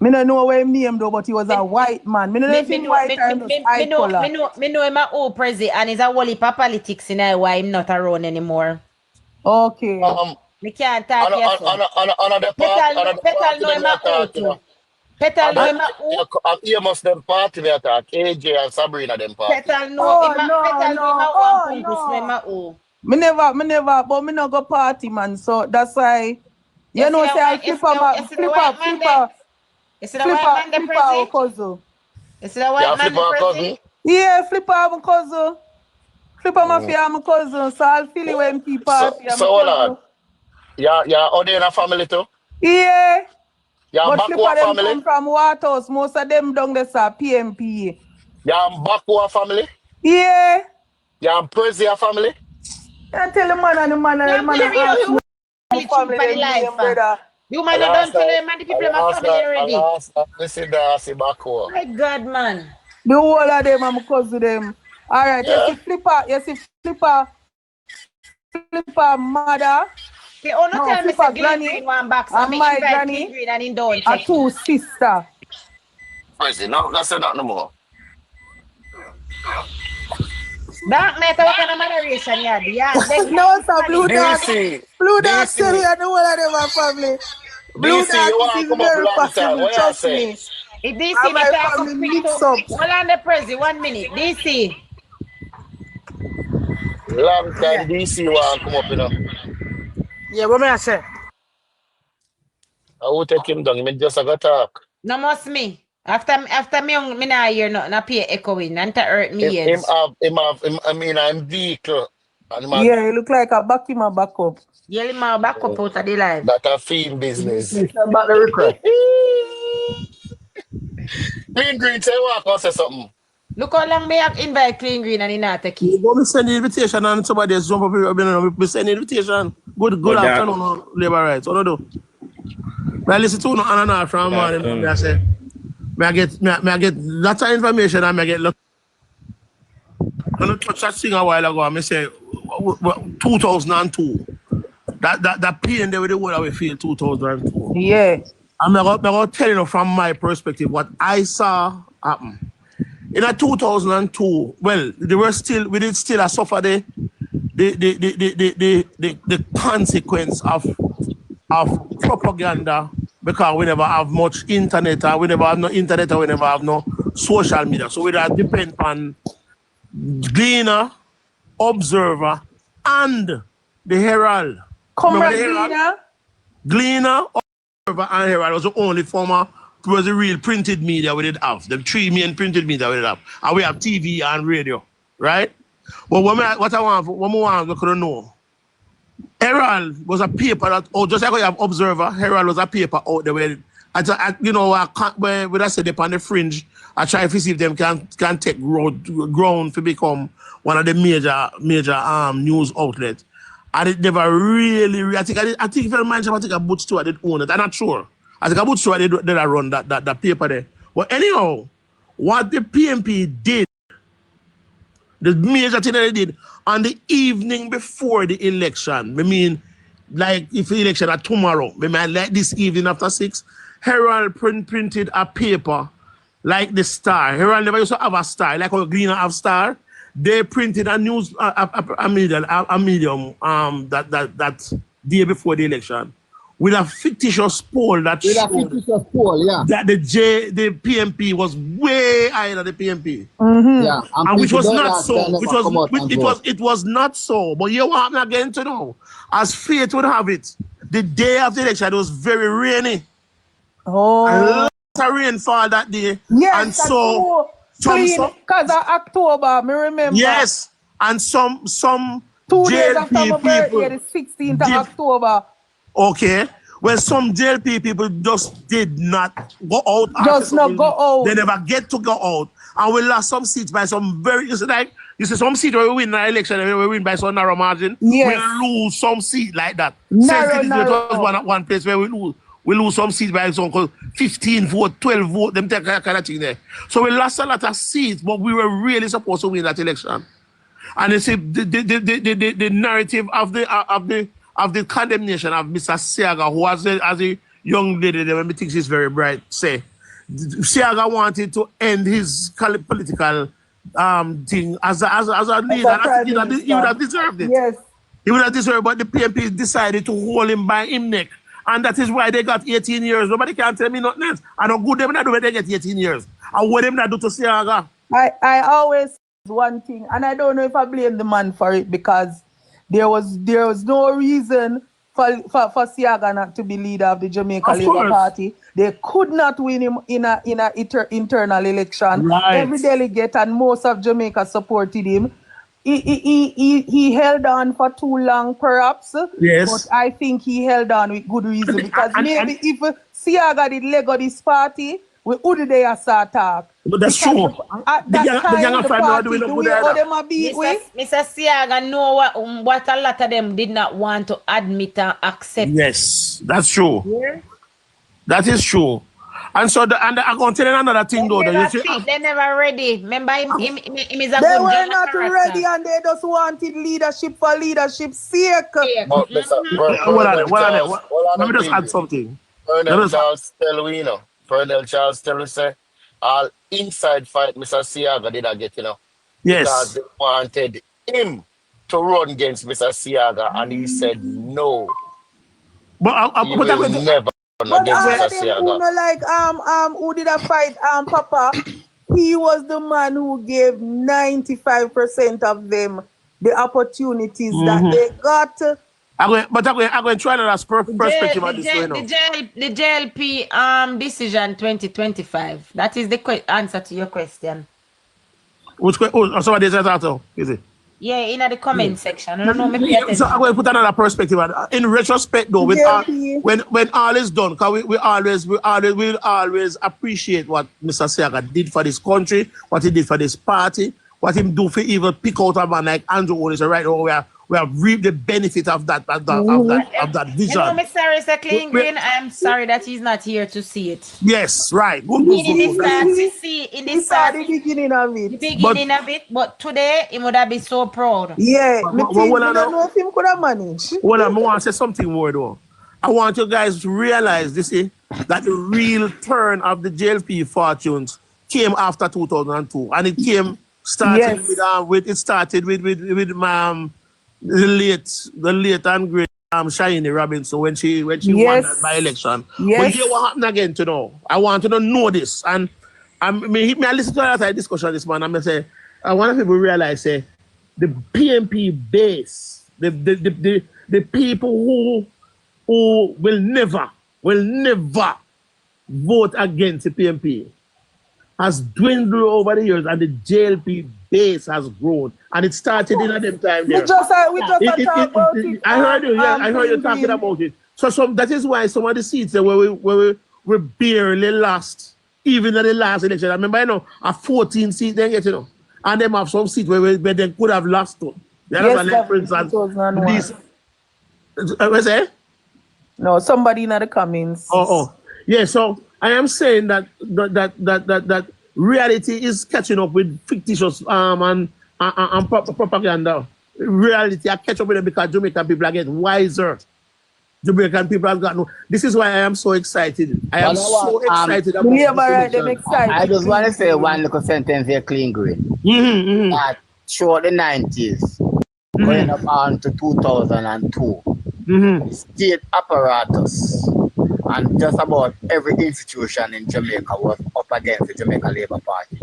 Speaker 2: Me don't know what him name though, but he was a white man. Me don't know if he's white or eye color.
Speaker 3: Me know him a old president and he's a whole heap of politics in why him not around anymore.
Speaker 2: Okay.
Speaker 3: Me can't talk here.
Speaker 4: Petal
Speaker 3: know him a old too. Petal know him a old.
Speaker 4: You must them party me attack. AJ and Sabrina them party.
Speaker 3: Petal know him a old.
Speaker 2: Me never, but me not go party, man. So that's why, you know, say I flip up.
Speaker 3: Is it the white man the president? Is it the white man the president?
Speaker 2: Yeah, Flipper have a cousin. Flipper Mafia have a cousin. So I'll feel it when people party.
Speaker 4: So hold on. Yeah, are they in a family too?
Speaker 2: Yeah.
Speaker 4: Yeah,
Speaker 2: but
Speaker 4: Bakua
Speaker 2: Flipper
Speaker 4: family?
Speaker 2: them come from Waters. Most of them down there are PMP.
Speaker 4: Yeah, Bakua family?
Speaker 2: Yeah.
Speaker 4: Yeah, Prezia family?
Speaker 2: I tell the man and the man and the man family.
Speaker 3: You man don't tell them and the people in my family already.
Speaker 4: Listen there, I see Bakua.
Speaker 3: My God, man.
Speaker 2: The whole of them, I'm cousin them. All right, you see Flipper mother.
Speaker 3: They only tell me say granny one box and
Speaker 2: my granny
Speaker 3: green and in don't
Speaker 2: a two sister.
Speaker 4: President, no, that's not no more.
Speaker 3: Dark matter what kind of moderation, yeah.
Speaker 2: No, sir, Blue Dog.
Speaker 4: DC,
Speaker 2: Blue Dog
Speaker 4: DC,
Speaker 2: still here, the whole of them are family. Blue
Speaker 4: DC, you
Speaker 2: Dog,
Speaker 4: want
Speaker 2: it
Speaker 4: to
Speaker 2: is
Speaker 4: come up
Speaker 2: very
Speaker 4: long time.
Speaker 2: possible,
Speaker 4: What you
Speaker 2: trust
Speaker 4: say?
Speaker 2: me.
Speaker 3: If DC,
Speaker 2: And
Speaker 3: me
Speaker 2: my
Speaker 3: talk
Speaker 2: family
Speaker 3: quick
Speaker 2: mix
Speaker 3: to.
Speaker 2: up.
Speaker 3: Hold on the prezi, 1 minute. DC.
Speaker 4: Long time DC want to come up, you know.
Speaker 7: Yeah, what may I say?
Speaker 4: I will take him down. Me just a go talk.
Speaker 3: No must me. After me nah hear no pay echoing and to hurt me
Speaker 4: Him
Speaker 3: ears.
Speaker 4: I mean, I'm vehicle. And
Speaker 2: Yeah, it look like a back him a back up.
Speaker 3: Yell my back up out of the life.
Speaker 4: that a film business.
Speaker 5: Send back the request.
Speaker 4: Clean Green, say what? Can say something.
Speaker 3: Look how long me have invite Clean Green and he not take
Speaker 9: You
Speaker 3: it.
Speaker 9: go me send the invitation and somebody else jump up here. Me send the invitation. Good afternoon, labor rights. What do? I listen to no Anna from morning. I say, me I get lots of information and me I get lot. I don't touch that thing a while ago. I say 2002. That pain there with the word I will feel 2002.
Speaker 2: Yeah.
Speaker 9: I'm going to tell you from my perspective what I saw happen. In a 2002, well, we did still suffer the consequence of propaganda because we never have much internet, or we never have no internet, or we never have no social media. So we depend on Gleaner, Observer, and the Herald.
Speaker 2: Comrade
Speaker 9: Gleaner? Gleaner, Observer, and Herald was the only former, was the real printed media we did have. The three main printed media we did have. And we have TV and radio, right? But what I want to know, Herald was a paper that, just like we have Observer, Herald was a paper out there where, when I said they on the fringe, I try to see if them can take ground to become one of the major news outlets. And it never really, I think if I remember, I think a Butch Stewart did own it. I'm not sure. I think a Butch Stewart did run that paper there. But anyhow, what the PMP did, the major thing that they did on the evening before the election, I mean, like if the election are tomorrow, I mean, like this evening after 6, Herald printed a paper like the Star. Herald never used to have a star, like how Gleaner have star. They printed a news, a medium that day before the election with a fictitious poll that showed that the PMP was way higher than the PMP.
Speaker 2: Mm-hmm.
Speaker 5: Yeah,
Speaker 9: and which was not so. It was not so. But you want me again to know, as fate would have it, the day of the election it was very rainy.
Speaker 2: Oh.
Speaker 9: And lots of rainfall that day.
Speaker 2: Yes,
Speaker 9: and so
Speaker 2: because of October, me remember.
Speaker 9: Yes, and some
Speaker 2: 2 days after my
Speaker 9: JLP
Speaker 2: birthday, the 16th of October.
Speaker 9: Okay. Well, some JLP people just did not go out.
Speaker 2: Just not go out.
Speaker 9: They never get to go out. And we lost some seats by some you see some seats where we win an election, we win by some narrow margin.
Speaker 2: Yes.
Speaker 9: We lose some seat like that.
Speaker 2: Narrow.
Speaker 9: It was one place where we lose some seats by some 15 vote, 12 vote, them kind of thing there. So we lost a lot of seats, but we were really supposed to win that election. And you see the narrative of the condemnation of Mr. Siaga, who as a young lady, when me think she's very bright, say Siaga wanted to end his political thing as a leader. He would have deserved it.
Speaker 2: Yes.
Speaker 9: He would have deserved it, but the PMP decided to hold him by his neck. And that is why they got 18 years. Nobody can tell me nothing else. I don't good them not do when they get 18 years. And what them not do to Siaga?
Speaker 2: I always say one thing, and I don't know if I blame the man for it, because there was no reason for Siaga not to be leader of the Jamaica Labour Party. They could not win him in a internal election.
Speaker 9: Right.
Speaker 2: Every delegate and most of Jamaica supported him. He held on for too long, perhaps.
Speaker 9: Yes.
Speaker 2: But I think he held on with good reason, because maybe if Siaga did Lego this party, we would they start talk.
Speaker 9: But that's true.
Speaker 3: Mr. Siaga know what a lot of them did not want to admit and accept.
Speaker 9: Yes, that's true.
Speaker 3: Yeah.
Speaker 9: That is true. And so, I'm going to tell you another thing, though.
Speaker 3: They never ready. Remember, him is a
Speaker 2: they
Speaker 3: good
Speaker 2: were not
Speaker 3: character.
Speaker 2: ready, and they just wanted leadership for leadership's sake.
Speaker 9: Let me just add something.
Speaker 4: Colonel Charles tell say all inside fight Mr. Siaga did not get, because
Speaker 9: Yes.
Speaker 4: they wanted him to run against Mr. Siaga, and he said no,
Speaker 9: But
Speaker 4: he
Speaker 9: but I'm
Speaker 4: will
Speaker 9: going to
Speaker 4: never run
Speaker 2: But
Speaker 4: against
Speaker 2: all
Speaker 4: Mr.
Speaker 2: of them who
Speaker 4: Siaga.
Speaker 2: no like who did a fight Papa, he was the man who gave 95% of them the opportunities that they got.
Speaker 9: I'm going to try another perspective on this, you know.
Speaker 3: The JLP decision 2025. That is the answer to your question.
Speaker 9: Somebody says that, is it?
Speaker 3: Yeah, in the comment section. I don't know, maybe pay
Speaker 9: So I'm
Speaker 3: attention.
Speaker 9: going to put another perspective on. In retrospect, though, with all,
Speaker 2: JLP.
Speaker 9: when all is done, because we always appreciate what Mr. Siaga did for this country, what he did for this party, what him do for even pick out a man like Andrew Holness. Right now, we have reaped the benefit of that
Speaker 3: You know,
Speaker 9: vision.
Speaker 3: Mr. Sarah Clean Green, I'm sorry that he's not here to see it.
Speaker 9: Yes, right. Good.
Speaker 3: In the start, you see, in the
Speaker 2: He saw
Speaker 3: start,
Speaker 2: the beginning of
Speaker 3: the
Speaker 2: it.
Speaker 3: beginning of it, but today, he would have been so proud.
Speaker 2: Yeah, me think
Speaker 9: Well,
Speaker 2: we don't know if him could have managed.
Speaker 9: Well, I want to say something more though. I want you guys to realize this, that the real turn of the JLP fortunes came after 2002, and it started
Speaker 2: Yes.
Speaker 9: with the late and great Shiny Robinson when she won
Speaker 2: Yes.
Speaker 9: that by election.
Speaker 2: Yes.
Speaker 9: But here what happened again to know? I want to know this, and I listen to that discussion this morning. I say I want people realize the PNP base, the people who will never vote against the PNP has dwindled over the years, and the JLP base has grown, and it started in them time there.
Speaker 2: We just talk about it.
Speaker 9: I heard you. Yeah, I heard you talking about it. So that is why some of the seats where we barely lost, even in the last election. I remember, a 14 seat they get, and them have some seats where they could have lost to.
Speaker 2: Yes,
Speaker 9: For instance,
Speaker 2: 2001.
Speaker 9: what's that?
Speaker 2: No, somebody in the comments.
Speaker 9: Yeah. So I am saying that reality is catching up with fictitious and propaganda. Reality are catch up with them because Jamaican people are getting wiser. Jamaican people have gotten. This is why I am so excited. I am so excited about
Speaker 2: them excited.
Speaker 5: I just want to say one little sentence here, Clean Green. That throughout the 90s, going up on to 2002, the state apparatus and just about every institution in Jamaica was up against the Jamaica Labour Party.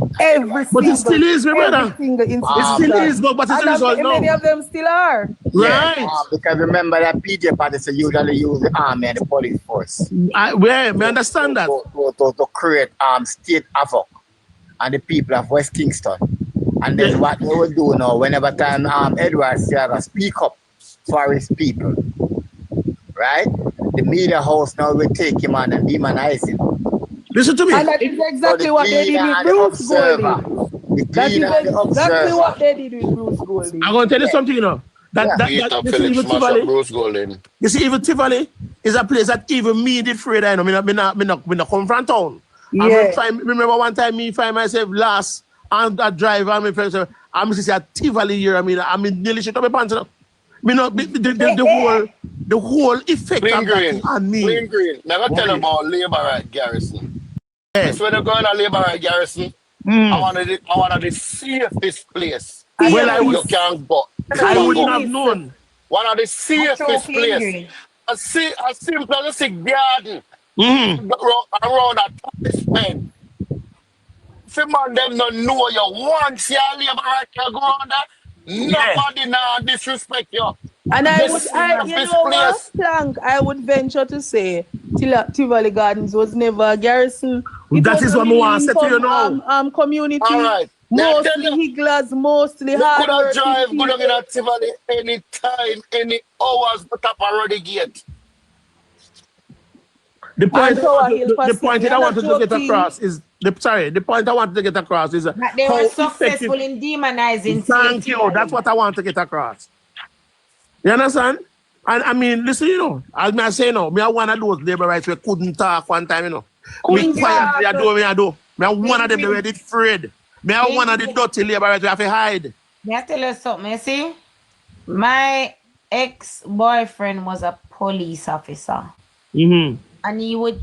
Speaker 9: But it still is, remember? It still is, but it's the result now.
Speaker 2: Many of them still are.
Speaker 9: Right.
Speaker 5: Yeah, because remember that PJ parties usually use the army and the police force.
Speaker 9: We understand that.
Speaker 5: To create state havoc and the people of West Kingston. And then what they will do now, whenever time Edward Siaga speak up for his people, right? The media house now will take him on and demonize him.
Speaker 9: Listen to me.
Speaker 2: And that is exactly what they did with Bruce Goldie. That is exactly what they did with Bruce Goldie.
Speaker 9: I'm going to tell you something,
Speaker 4: Bruce Golding.
Speaker 9: You see, even Tivoli is a place that even me did afraid. I know, me not come from town.
Speaker 2: Yeah.
Speaker 9: Remember one time me find myself last and a driver and my friends say, I'm just at Tivoli here. I mean nearly shit up my pants. The whole effect
Speaker 4: Clean
Speaker 9: of
Speaker 4: Green.
Speaker 9: that on me.
Speaker 4: Clean Green. Never tell about Labour at Garrison. It's when they go to Labour at Garrison. I wanted the safest place. You can't go.
Speaker 9: I wouldn't have known.
Speaker 4: One of the safest places. A simple as a garden. Around a tourist pen. If a man them not know you once your Labour right you go on that, nobody now disrespect you.
Speaker 2: And I would venture to say Tivoli Gardens was never a garrison.
Speaker 9: That is what I want to say to you now.
Speaker 2: Community.
Speaker 4: All right.
Speaker 2: Mostly Higglers, mostly hard.
Speaker 4: You could have drive good in a Tivoli any time, any hours, but up already gate.
Speaker 9: The point that I wanted to get across is
Speaker 3: that they were successful in demonizing.
Speaker 9: Thank you. That's what I want to get across. You understand? And I mean, listen, as I say now, me are one of those labor rights we couldn't talk one time, Me quiet, I do. Me are one of them that were afraid. Me are one of the dirty labor rights we have to hide.
Speaker 3: May I tell you something, you see? My ex-boyfriend was a police officer. And he would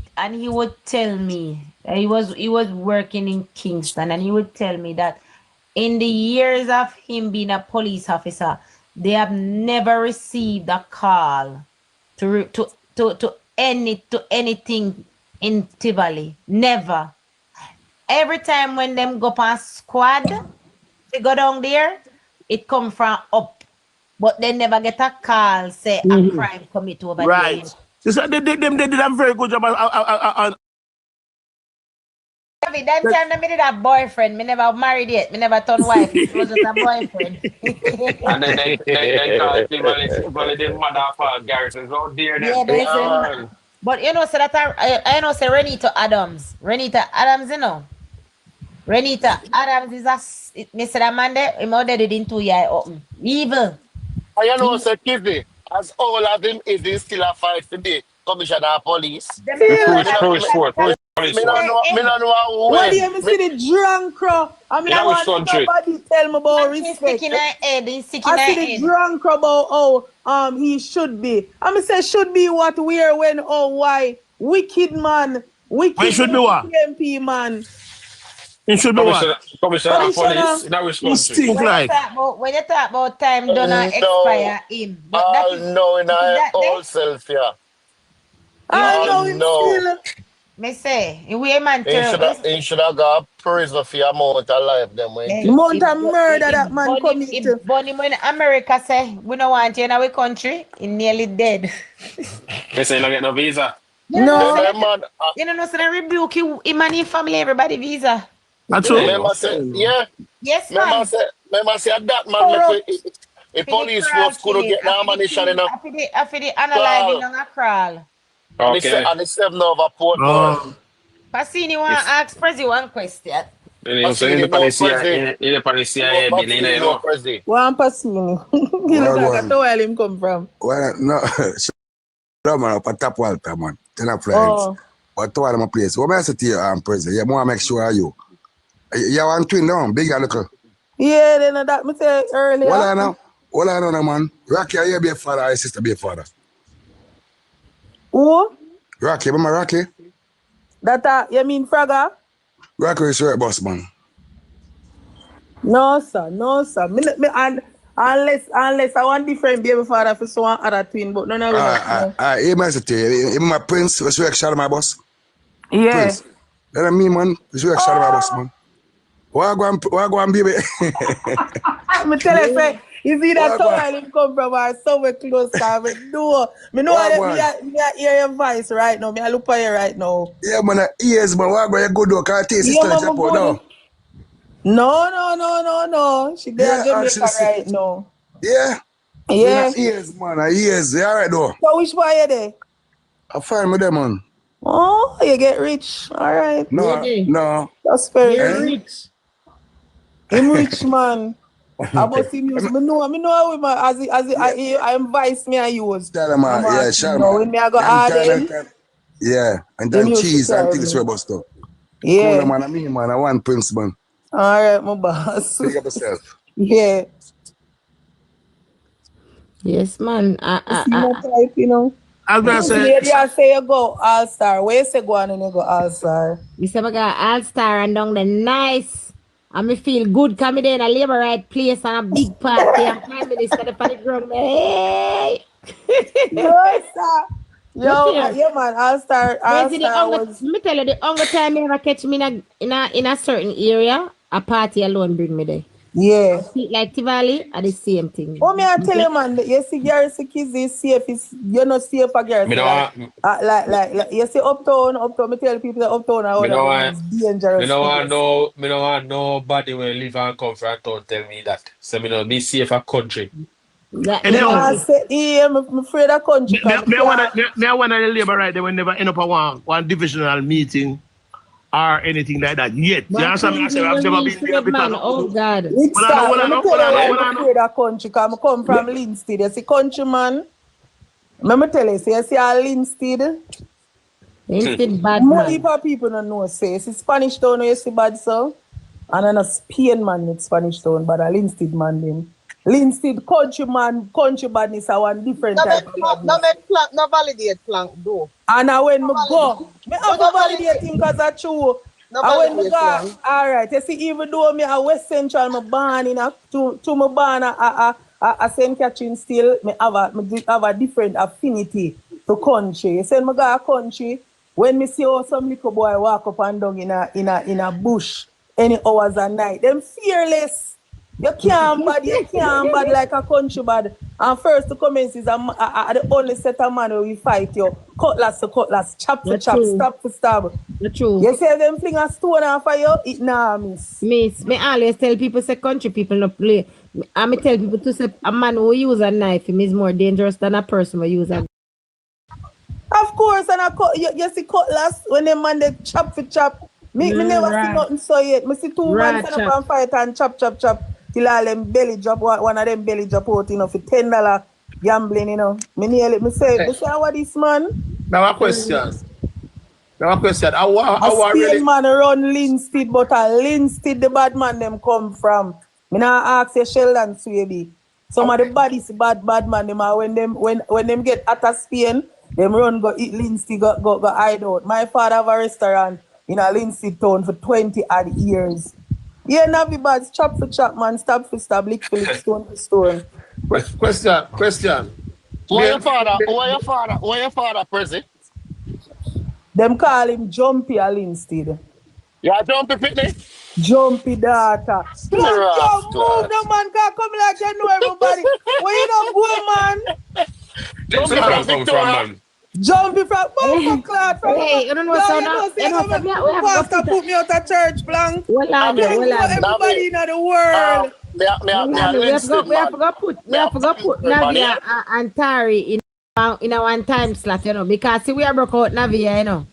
Speaker 3: tell me he was working in Kingston, and he would tell me that in the years of him being a police officer, they have never received a call to anything in Tivoli. Never. Every time when them go past squad, they go down there, it come from up. But they never get a call, say a crime commit over there.
Speaker 9: Right. So they did a very good job.
Speaker 3: That time I did a boyfriend. Me never married yet. Me never turned wife. It was just a boyfriend.
Speaker 10: And then they call Tivoli the mother for garrisons out there.
Speaker 3: Yeah, but you know, so that I know, say Renita Adams. Renita Adams, you know. Renita Adams is a Mr. Amanda. Him out there did 2 years open. Evil.
Speaker 4: And you know, say Kizzy, as all of them is he still a fight for the commissioner of police.
Speaker 10: Police
Speaker 4: Me don't know how
Speaker 2: what do you see the drunk crow? I mean, I want somebody tell me about respect. I see the drunk crow about how he should be. I mean, say should be what, where, when, why. Wicked man. Wicked
Speaker 9: should be what?
Speaker 2: MP man.
Speaker 9: It should be what?
Speaker 10: Commissioner of police in our country.
Speaker 3: When you talk about time, don't expire him. But
Speaker 4: all know in our old self, yeah.
Speaker 2: I know.
Speaker 3: Me say, we man
Speaker 4: he should have got prison for your amount of life. Them
Speaker 2: amount of murder that man committed.
Speaker 3: Bonnie, when America say we don't want you in our country, he nearly dead.
Speaker 10: They say you don't get no visa.
Speaker 2: No.
Speaker 3: You know, so they rebuke him and his family, everybody visa.
Speaker 9: That's true.
Speaker 4: Remember say, yeah.
Speaker 3: Yes, man.
Speaker 4: Remember say that man the police force couldn't get the ammunition enough.
Speaker 3: After the analyzing on a crawl.
Speaker 4: Okay. And the 7 over Port Worth.
Speaker 3: Passini want to ask Prezi one question.
Speaker 10: In the Palestine,
Speaker 2: One Passini. He look like a where him come from.
Speaker 11: Well, no. No, man, up at top Walter, man. 10 of friends. But to all my place. What am I say to you, Prezi? You want to make sure you. You want twin down, big and little.
Speaker 2: Yeah, they know that me say earlier.
Speaker 11: Well, I know, man. Rocky, you be a father, or sister be a father?
Speaker 2: Who?
Speaker 11: Rocky, remember Rocky?
Speaker 2: That you mean Fragga?
Speaker 11: Rocky is your boss, man.
Speaker 2: No, sir. Unless I want different baby father for someone other twin, but none of them.
Speaker 11: He must tell you, even my prince, was you shot my boss?
Speaker 2: Yeah.
Speaker 11: Prince. That's me, man. Was you shot my boss, man? Why go on, baby?
Speaker 2: I'm tell you, say, you see that town him come from or somewhere close to me. No, me know that me hear your voice right now. Me I look at you right now.
Speaker 11: Yeah, man, ears, man. Why go you go do? Can't taste it to the
Speaker 2: No. She there Jamaica right now.
Speaker 11: Yeah?
Speaker 2: Yeah.
Speaker 11: Ears, man. Ears. You alright though?
Speaker 2: So which boy you there?
Speaker 11: I find me there, man.
Speaker 2: Oh, you get rich. Alright.
Speaker 11: No.
Speaker 2: That's very
Speaker 3: rich.
Speaker 2: I'm rich, man. About him use me know him as I advise me and use.
Speaker 11: Tell him, yeah, sure, man.
Speaker 2: When me I go hard
Speaker 11: yeah, and then cheese and things were bust up.
Speaker 2: Yeah.
Speaker 11: Cool, man, I want Prince, man.
Speaker 2: Alright, my boss.
Speaker 11: Pick up yourself.
Speaker 2: Yeah.
Speaker 3: Yes, man.
Speaker 2: See my type, you know.
Speaker 9: I was going to
Speaker 2: say you go All-Star. Where you say go on and you go All-Star?
Speaker 3: You say I go All-Sar and down the nice. And me feel good coming there in a labor right place and a big party and Prime Minister the party ground. Hey!
Speaker 2: Yes, sir. Yeah, man. All-Star was...
Speaker 3: Me tell you, the only time me ever catch me in a certain area, a party alone bring me there.
Speaker 2: Yeah.
Speaker 3: Like Tivoli are the same thing.
Speaker 2: Oh, me I tell you, man, you see Garrison Kizzy is safe. You're not safe for Garrison. Like you see uptown, me tell people that uptown is dangerous.
Speaker 10: Me don't want nobody will live and come from town tell me that. So me don't be safe for country.
Speaker 2: I say, I'm afraid of country.
Speaker 9: Me want to labor right there when never end up a one divisional meeting. Or anything like that yet. You understand me? I say I've never been there because
Speaker 3: oh God.
Speaker 2: I'm afraid of country because I come from Linstead. You see country man. Let me tell you, you see a Linstead.
Speaker 3: Linstead bad
Speaker 2: more
Speaker 3: man.
Speaker 2: More people don't know say. You see Spanish town you see bad so. And then a Spain man with Spanish town, but a Linstead man then. Linstead country badness are one different type of badness.
Speaker 7: No validate plank though.
Speaker 2: And when I go, I have to validate him because that's true.
Speaker 7: Nobody
Speaker 2: when me
Speaker 7: wait
Speaker 2: go,
Speaker 7: long.
Speaker 2: all right. You see, even though me a West Central, me born in a to me born a St. Catherine still, me have a different affinity to country. You see, me go a country when me see how some little boy walk up and down in a bush any hours a night. Them fearless. You can't bad like a country bad. And first to commence is the only set of man who will fight you. Cutlass to cutlass, chop for chop, stab for stab.
Speaker 3: True.
Speaker 2: You say them fling a stone off of you, it nah miss.
Speaker 3: Miss, me always tell people say country people no play. I me tell people to say a man who use a knife him is more dangerous than a person who use a.
Speaker 2: Of course, and you see cutlass when them man they chop for chop. Me never see nothing so yet. Me see two man stand up and fight and chop till all them belly drop. One of them belly drop out, you know, for $10 gambling, you know. Me say what this man?
Speaker 9: Now a question.
Speaker 2: A Spain man run Linstead, but a Linstead the bad man them come from. Me now ask you Sheldon Swaby. Some of the baddest bad man them are when them get out of Spain, them run go eat Linstead, go hide out. My father have a restaurant in a Linstead town for 20 odd years. Yeah, Navi bad, chop for chop, man, stab for stab, lick for lick, stone for stone.
Speaker 9: Question.
Speaker 4: Where your father, Prezi?
Speaker 2: Them call him Jumpy a Linstead.
Speaker 4: Yeah, Jumpy Pitney?
Speaker 2: Jumpy daughter. Don't move, no man can come like you know everybody. Where you not go, man?
Speaker 4: Jumpy from Victoria.
Speaker 2: Jumpy from Cloud.
Speaker 3: Hey, you don't know so
Speaker 2: pastor put me out of church, blank.
Speaker 3: Well,
Speaker 2: everybody in the world.
Speaker 3: We have to put Navia and Tari in a one time slot, you know, because see we are broke out Navia, you know.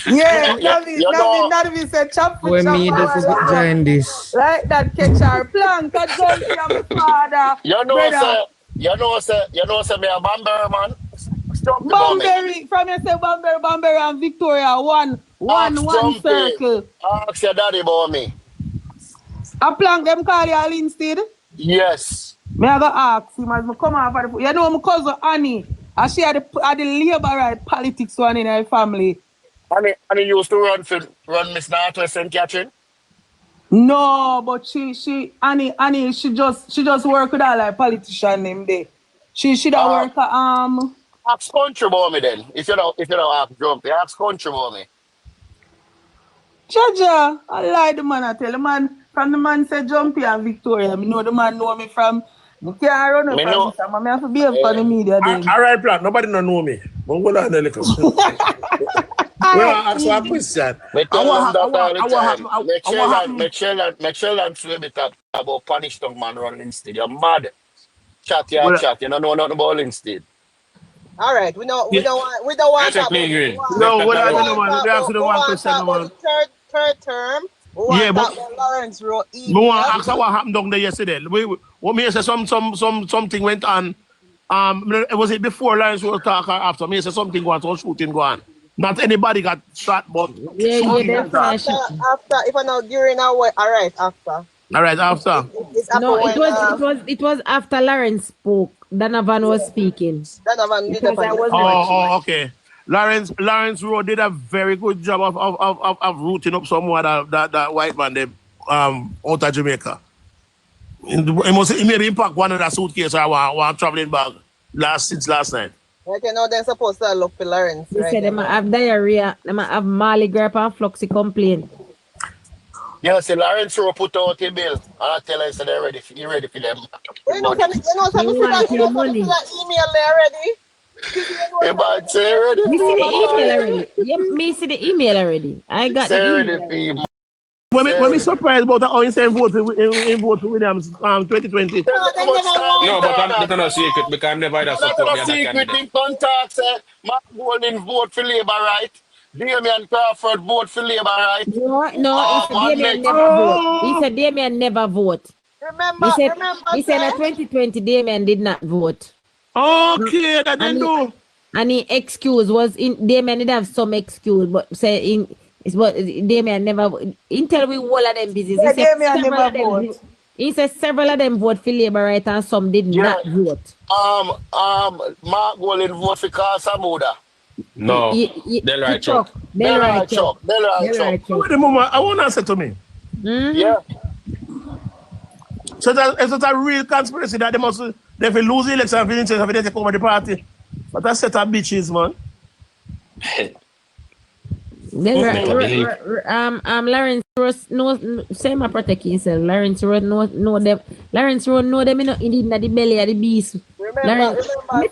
Speaker 2: Yeah, Navi said chop for
Speaker 6: When
Speaker 2: chop.
Speaker 6: me the join this.
Speaker 2: Like that catch our plank, that Jumpy and my father.
Speaker 4: You know, say me a Bamber man.
Speaker 2: Bamberry, from you say Bamberry and Victoria, one circle.
Speaker 4: Ask your daddy about me.
Speaker 2: A plank them call you Linstead?
Speaker 4: Yes.
Speaker 2: Me I go ask him as I come off of the, you know my cousin Annie, and she had the labor right politics one in her family.
Speaker 4: Annie used to run Miss Northwest St. Catherine?
Speaker 2: No, but Annie, she just work with all like politician name there. She don't work
Speaker 4: ask country about me then. If you don't ask Jumpy, ask country about me.
Speaker 2: Jaja, I lie the man, I tell the man, from the man say Jumpy and Victoria. Me know the man know me from, me can't run up from this, I have to be up on the media then.
Speaker 9: All right, plan. Nobody don't know me. But go down there, little. Well, ask one question.
Speaker 4: Make sure that swim it up about punish dog man run instead. You're mad. Chat. You don't know nothing about instead.
Speaker 7: All right, we don't want that.
Speaker 9: No, what I don't know, they ask the one question, man.
Speaker 7: Third term. Yeah, but Lawrence wrote email.
Speaker 9: We want to ask what happened down there yesterday. What me say something went on. Was it before Lawrence wrote talk or after? Me say something going on, shooting going on. Not anybody got shot, but
Speaker 7: after, if I know during our way, all right, after.
Speaker 9: All right, after.
Speaker 3: It was after Lawrence spoke. Donovan was speaking.
Speaker 7: Donovan did
Speaker 9: okay. Lawrence Rowe did a very good job of rooting up someone that white man them out of Jamaica. It made impact one of the suitcase or one traveling bag since last night.
Speaker 7: Like you know, they're supposed to look for Lawrence.
Speaker 3: They said they might have diarrhea, they might have Marley grape and Fluxy complaint.
Speaker 4: Yeah, see, Lawrence Rowe put out a bill, and I tell her, so they're ready for them.
Speaker 7: You know, some money. Email there already.
Speaker 4: Everybody say ready.
Speaker 3: Me see the email already. Yeah, me see the email already. I got the email.
Speaker 9: When we surprised about how you say vote for Williams 2020.
Speaker 10: No, but that's not a secret because I'm never either support
Speaker 4: me. That's not a secret. In contact, Mark Golden vote for Labour, right? Damian Crawford vote for Labour, right?
Speaker 3: No, Damian never vote. He said Damian never vote. He said in 2020 Damian did not vote.
Speaker 9: Okay, that didn't do.
Speaker 3: And he excuse was in Damian did have some excuse, but say but Damian never until we all of them busy. He said several of them vote for Labour, right, and some did not vote.
Speaker 4: Mark Golden vote for Casamuda.
Speaker 10: No. Delroy Chuck.
Speaker 3: Delroy Chuck.
Speaker 9: Wait a moment, I want to answer to me.
Speaker 4: Yeah.
Speaker 9: So it's a real conspiracy that they must if they lose the election for they take over the party. But that's set of bitches, man.
Speaker 3: Lawrence Ross no say my protect himself. Lawrence Ross know them. Lawrence Ross know them in the belly of the beast. Let me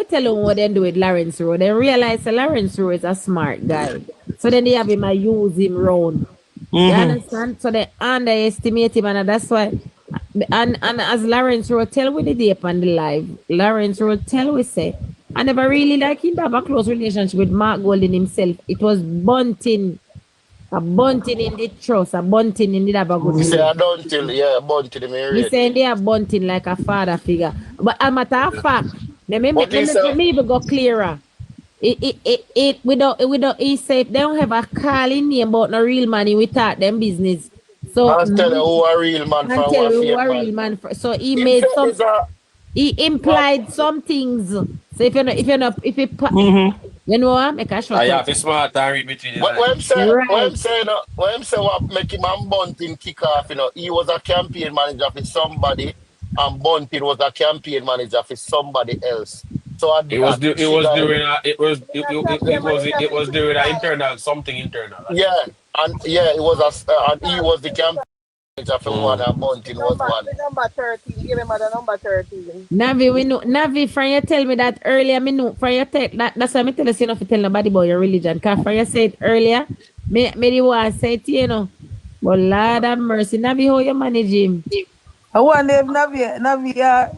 Speaker 3: tell you what they do with Lawrence Ross. They realize that Lawrence Ross is a smart guy. So then they have him use him round. You understand? So they underestimate him, and that's why. And as Lawrence Ross tell we the day upon the live, Lawrence Ross tell we say, I never really like him to have a close relationship with Mark Golden himself. It was bunting. A bunting in the trust, a bunting in the have a good
Speaker 4: You say I don't tell, yeah, bunting in
Speaker 3: me say they are bunting like a father figure. But as a matter of fact, let me even go clearer. He say if they don't have a calling name about no real money, we talk them business. So
Speaker 4: I'll tell you who a real man for
Speaker 3: tell you who a real man for. So he made some he implied some things. So if you you know what? Make a shot.
Speaker 10: I have a smart and read between them.
Speaker 4: What I'm saying, what make him and Bunting kick off, he was a campaign manager for somebody, and Bunting was a campaign manager for somebody else. So
Speaker 10: it was doing an internal something internal.
Speaker 4: Yeah, and he was the campaign manager for one, and Bunting was one.
Speaker 7: Number 13, give him the number 13.
Speaker 3: Navi, we know. Navi, from you tell me that earlier, me know. From you that's why me tell you not to tell nobody about your religion. Cause from you said earlier, me the one say it, but Lord have mercy, Navi, how you manage him?
Speaker 2: I wonder if Navi, yeah.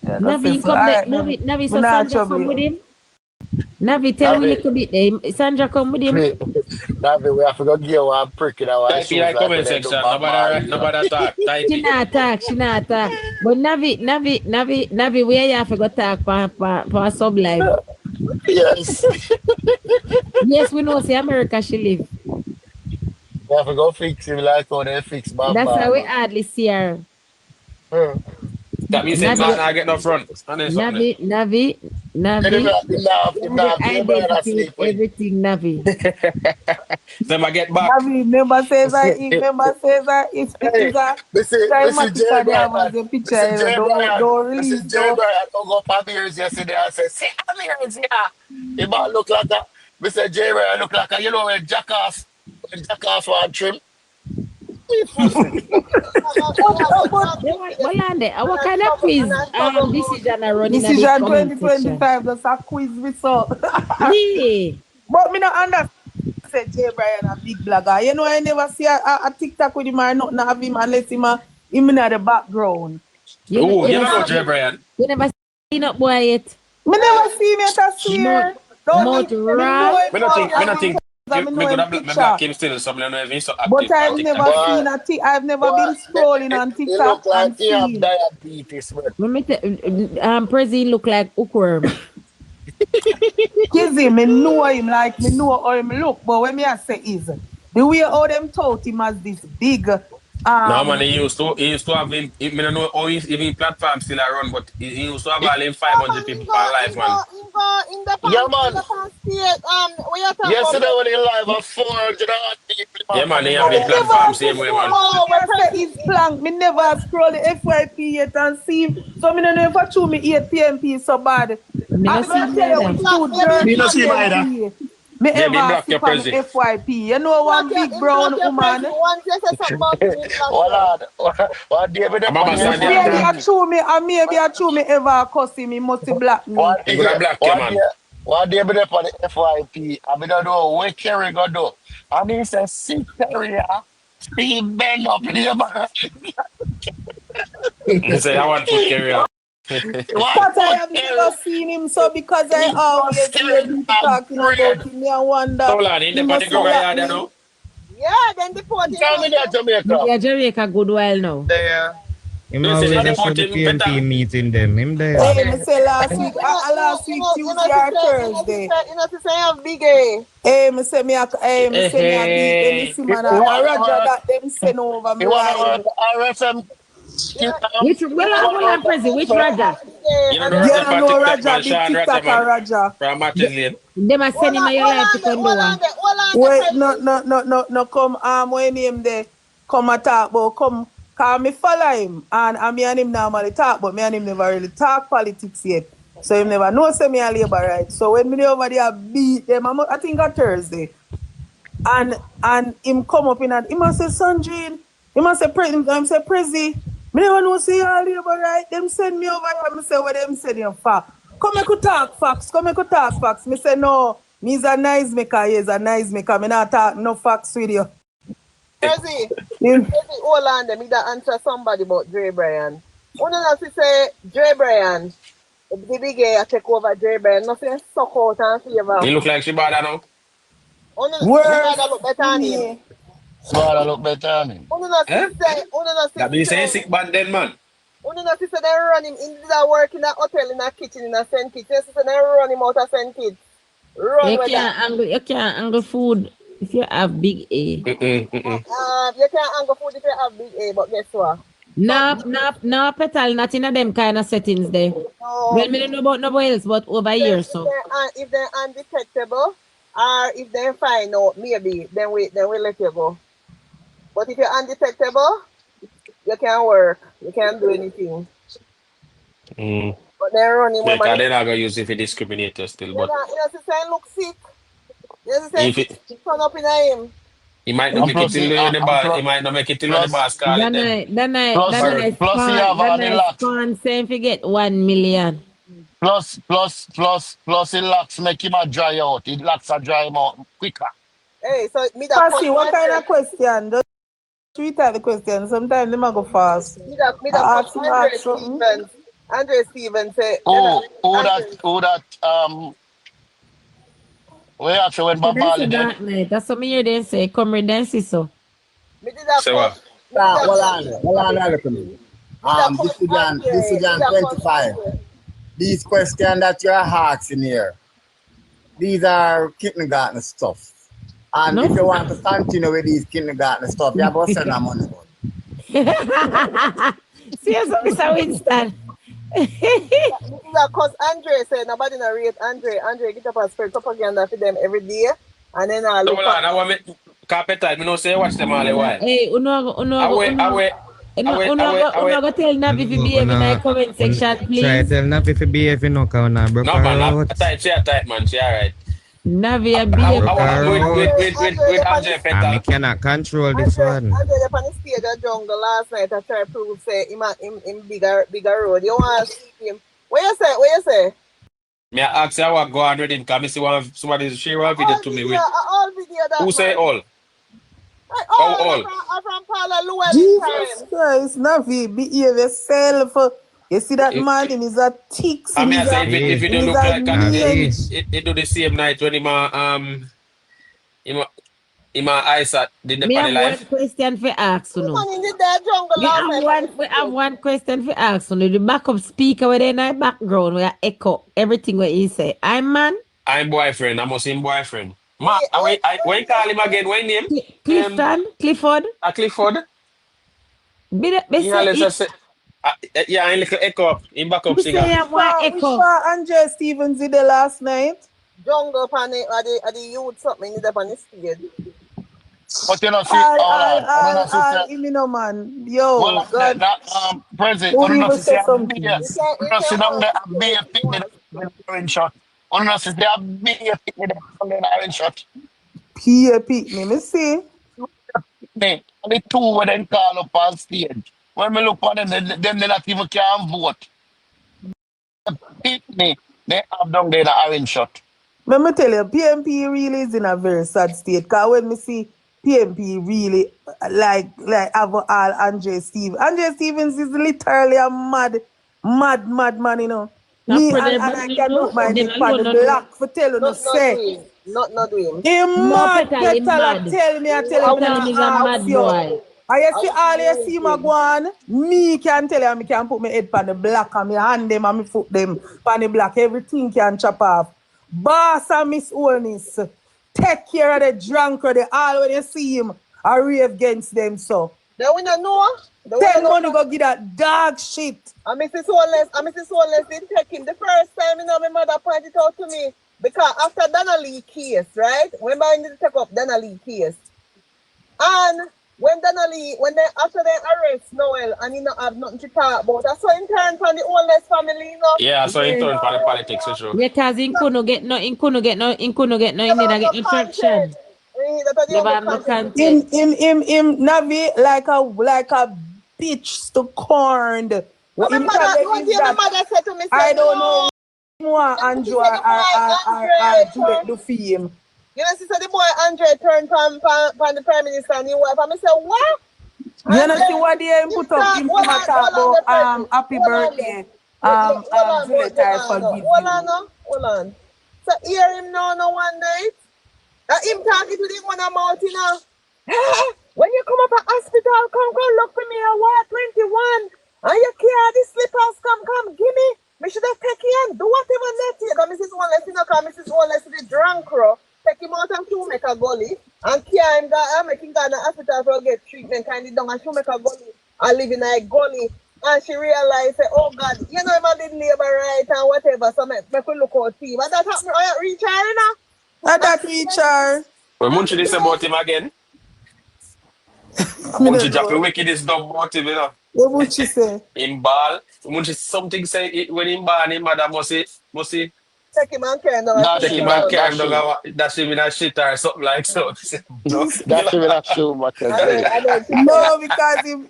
Speaker 3: Navi, come there. Navi, so Sandra come with him. Navi, tell him a little bit. Sandra come with him.
Speaker 4: Navi, we have to go give one prick in our shoes.
Speaker 10: Like comment section. Nobody talk.
Speaker 3: She not talk. But Navi, where you have to go talk for sub live?
Speaker 4: Yes.
Speaker 3: Yes, we know. Say America she live.
Speaker 4: We have to go fix him like how they fix Bamba.
Speaker 3: That's how we hardly see her.
Speaker 10: That means I get no front.
Speaker 3: Navi. Everything Navi.
Speaker 10: Then I get back.
Speaker 2: Navi never says that. If
Speaker 4: This is Jay Brian.
Speaker 2: Don't release.
Speaker 4: Jay Brian go up Amirs yesterday and say, see Amirs here. He might look like a, Mr. Jay Brian look like a, when jackass one trim.
Speaker 3: What kind of quiz decision are running?
Speaker 2: Decision 2025, that's a quiz result.
Speaker 3: Yeah.
Speaker 2: But me not understand. Say Jay Brian a big blogger. I never see a TikTok with him or nothing have him unless him in the background.
Speaker 10: You never know Jay Brian?
Speaker 3: You never seen up boy yet?
Speaker 2: Me never see him yet, I swear.
Speaker 3: Not right.
Speaker 10: Me not think. But I've
Speaker 2: never been scrolling on TikTok and seen.
Speaker 3: Prezi look like hookworm.
Speaker 2: Kizzy, me know him like me know how him look, but when me I say is the way how them taught him as this big.
Speaker 10: No man, he used to have him. I don't know how even platform still around, but he used to have all him 500 people per life, man.
Speaker 4: Yeah, man. Yesterday when he live at 400 people.
Speaker 10: Yeah, man, they have the platform same way, man.
Speaker 2: His plank. Me never scroll the FYP yet and see him. So me don't know if I chew me 8 PMP so bad.
Speaker 3: Me not see him either.
Speaker 2: Me ever see from FYP. You know one big brown woman.
Speaker 4: Maybe
Speaker 2: I chew me ever cuss him. He must be black me.
Speaker 10: What day be there
Speaker 4: on the FYP? I don't know where Kerry go do. And he says, see Kerry, he bend up in the man.
Speaker 10: He said, I want to put Kerry up.
Speaker 2: But I have never seen him so because I always hear people talking about him. I wonder.
Speaker 10: So, lad, in the party go right there now?
Speaker 7: Yeah, then the party.
Speaker 4: Tell me that Jamaica.
Speaker 3: Yeah, Jamaica good while now.
Speaker 6: There. Him always at the PMP meeting them. Him there.
Speaker 2: Hey, me say last week Tuesday or Thursday.
Speaker 7: You know to say I'm big eh.
Speaker 2: Hey, me say me a beat them man. I Roger that them send over me.
Speaker 4: RFM.
Speaker 3: Which Roger?
Speaker 10: You know,
Speaker 2: Yeah,
Speaker 10: Raja
Speaker 2: no,
Speaker 10: TikTok
Speaker 2: Raja,
Speaker 10: man,
Speaker 2: big
Speaker 10: Sean Raja
Speaker 2: TikToker
Speaker 10: man,
Speaker 2: Raja.
Speaker 10: from Martin Lane.
Speaker 3: Them are sending my your life to Kondoa.
Speaker 2: Wait, no, come, when him there, come attack, but come, cause me follow him, and me and him normally talk, but me and him never really talk politics yet. So him never know say me a Labour, right? So when me dey over there beat them, I think on Thursday, and him come up in and he must say Sandrine, he must say Prezi, me never know say you a Labour, right? Them send me over here, me say what them send you for. Come make you talk facts, Me say no, me's a nice maker, he's a nice maker. Me not talk no facts with you.
Speaker 7: Prezi, hold on, me that answer somebody about Dre Bryan. One of us say Dre Bryan, the big guy take over Dre Bryan, nothing suck out and favor.
Speaker 10: He look like she bad now.
Speaker 7: Where look better than him.
Speaker 4: Brother look better than him.
Speaker 10: That means say sick bad then man.
Speaker 7: Only not sister they run him in the work in a hotel in a kitchen in a St. Kitts. Yes, sister they run him out of St. Kitts.
Speaker 3: You can't angle food if you have big A.
Speaker 7: You can't angle food if you have big A, but guess what?
Speaker 3: No, petal, not in them kind of settings there.
Speaker 7: No.
Speaker 3: Well, me don't know about nobody else, but over here, so.
Speaker 7: If they're undetectable, or if they find out, maybe, then we let you go. But if you're undetectable, you can't work. You can't do anything. But they're running.
Speaker 10: They're not going to use it for discriminator still. But
Speaker 7: you say look sick. You say turn up in him.
Speaker 10: He might not make it till the boss. He might not make it till the boss call it then.
Speaker 4: Plus he have on the locks.
Speaker 3: Saying forget 1 million.
Speaker 4: Plus the locks make him a dry out. The locks are dry him out quicker.
Speaker 7: Hey, so me
Speaker 2: Passy, what kind of question? Just tweet out the question. Sometimes they might go fast.
Speaker 7: Andre Stevens say.
Speaker 4: We actually went by Bali.
Speaker 3: That's what me hear them say. Come redance so.
Speaker 10: Say what?
Speaker 5: Hold on, look at me. This is John 25. These questions that you're asking here, these are kindergarten stuff. And if you want to continue with these kindergarten stuff, you have to send them money.
Speaker 3: Seriously, Mr. Winston.
Speaker 7: Because Andre said nobody not rate Andre. Andre get up and spread propaganda for them every day. And then I look
Speaker 10: I want me carpet I don't say watch them all the while.
Speaker 3: Hey, uno go tell Navi if you behave in the comment section, please.
Speaker 6: Try tell Navi if you behave in no corner, bro.
Speaker 10: No man, tight man, she alright.
Speaker 3: Navi a behave.
Speaker 10: With Andre Petal.
Speaker 6: I cannot control this one.
Speaker 7: Andre up on the stage at Jungle last night I try to prove say him bigger road. You want to see him. What you say?
Speaker 10: Me ask you what go on with him because I see somebody share a video to me with.
Speaker 7: All video that
Speaker 10: who say all?
Speaker 7: All from Paula Llewellyn.
Speaker 2: Jesus Christ, Navi, behave yourself. You see that man, him is a tick.
Speaker 10: I mean, if you don't look like it do the same night when him eyes at the
Speaker 3: Me have one question for ask you know. We have one question for ask you know. The backup speaker where in the background where echo everything what he say. I'm boyfriend.
Speaker 10: I must him boyfriend. When call him again? When name?
Speaker 3: Clifford.
Speaker 10: Clifford. Yeah, a little echo in backup singer.
Speaker 2: Andre Stevens did the last night.
Speaker 7: Jungle pan at the youth something in the pan stage.
Speaker 4: But you know, see,
Speaker 2: you know, man. Yo,
Speaker 4: well,
Speaker 2: God.
Speaker 4: President,
Speaker 2: who even say something?
Speaker 4: Sit down there and be a picnic orange shot. On us is there be a picnic on the orange shot.
Speaker 2: Be a picnic, me see.
Speaker 4: And the two when they call up on stage. When we look on them, they not even can vote. Picnic, they have down there the orange shot.
Speaker 2: Let me tell you, PMP really is in a very sad state. Because when we see PMP really like have all Andre Stevens. Andre Stevens is literally a mad man, you know. Me and I cannot mind it for the black for telling us say.
Speaker 7: Not doing.
Speaker 2: Him mad, tell me,
Speaker 3: he's a mad boy.
Speaker 2: I see all you see my go on, me can tell you, I can put my head on the black and my hand them and my foot them on the black. Everything can chop off. Boss and Miss Holness, take care of the drunk or the all when you see him, I rave against them so.
Speaker 7: They we not know.
Speaker 2: Send money go get that dog shit.
Speaker 7: And Mrs. Holness didn't take him the first time, you know, my mother pointed out to me. Because after Donnelly case, right? Remember I need to take up Donnelly case. And when after they arrest Noel and he not have nothing to talk about, that's why in turn from the Holness family, you know.
Speaker 10: Yeah, so he turned for the politics for sure.
Speaker 3: Because he couldn't get no traction. Never have no content.
Speaker 2: Him Navi like a bitch to corn.
Speaker 7: What my mother said to me,
Speaker 2: I don't know more Andrew or Juliet do for him.
Speaker 7: You know, she said the boy Andre turned from the Prime Minister and he wife. And I said, what?
Speaker 2: You know, see what they put up him to talk about happy birthday. Juliet I forgive you.
Speaker 7: Hold on. So hear him now one night. Him talking to him one about, you know. When you come up at hospital, come look for me at what 21. And you carry the slippers, come, give me. Me should have take you and do whatever let you. Because Mrs. Holness, you know, Mrs. Holness is the drunk crow. Take him out and Shoemaker Gully. And carry him down, make him go to the hospital for get treatment, kind of down and Shoemaker Gully. And live in a gully. And she realized, oh God, you know, him did labor right and whatever. So make we look out for him. And that happened, reach her, you know?
Speaker 2: That reach her.
Speaker 10: Well, Munchi this about him again. Munchi drop the wickedest dog about him, you know.
Speaker 2: What would she say?
Speaker 10: In ball. Munchi something say it when in ball, him mother must say.
Speaker 7: Take him and carry him down.
Speaker 10: Take him and carry him down. Dash him in a shit or something like so. No,
Speaker 4: Dash him in a shoe, but
Speaker 2: no, because him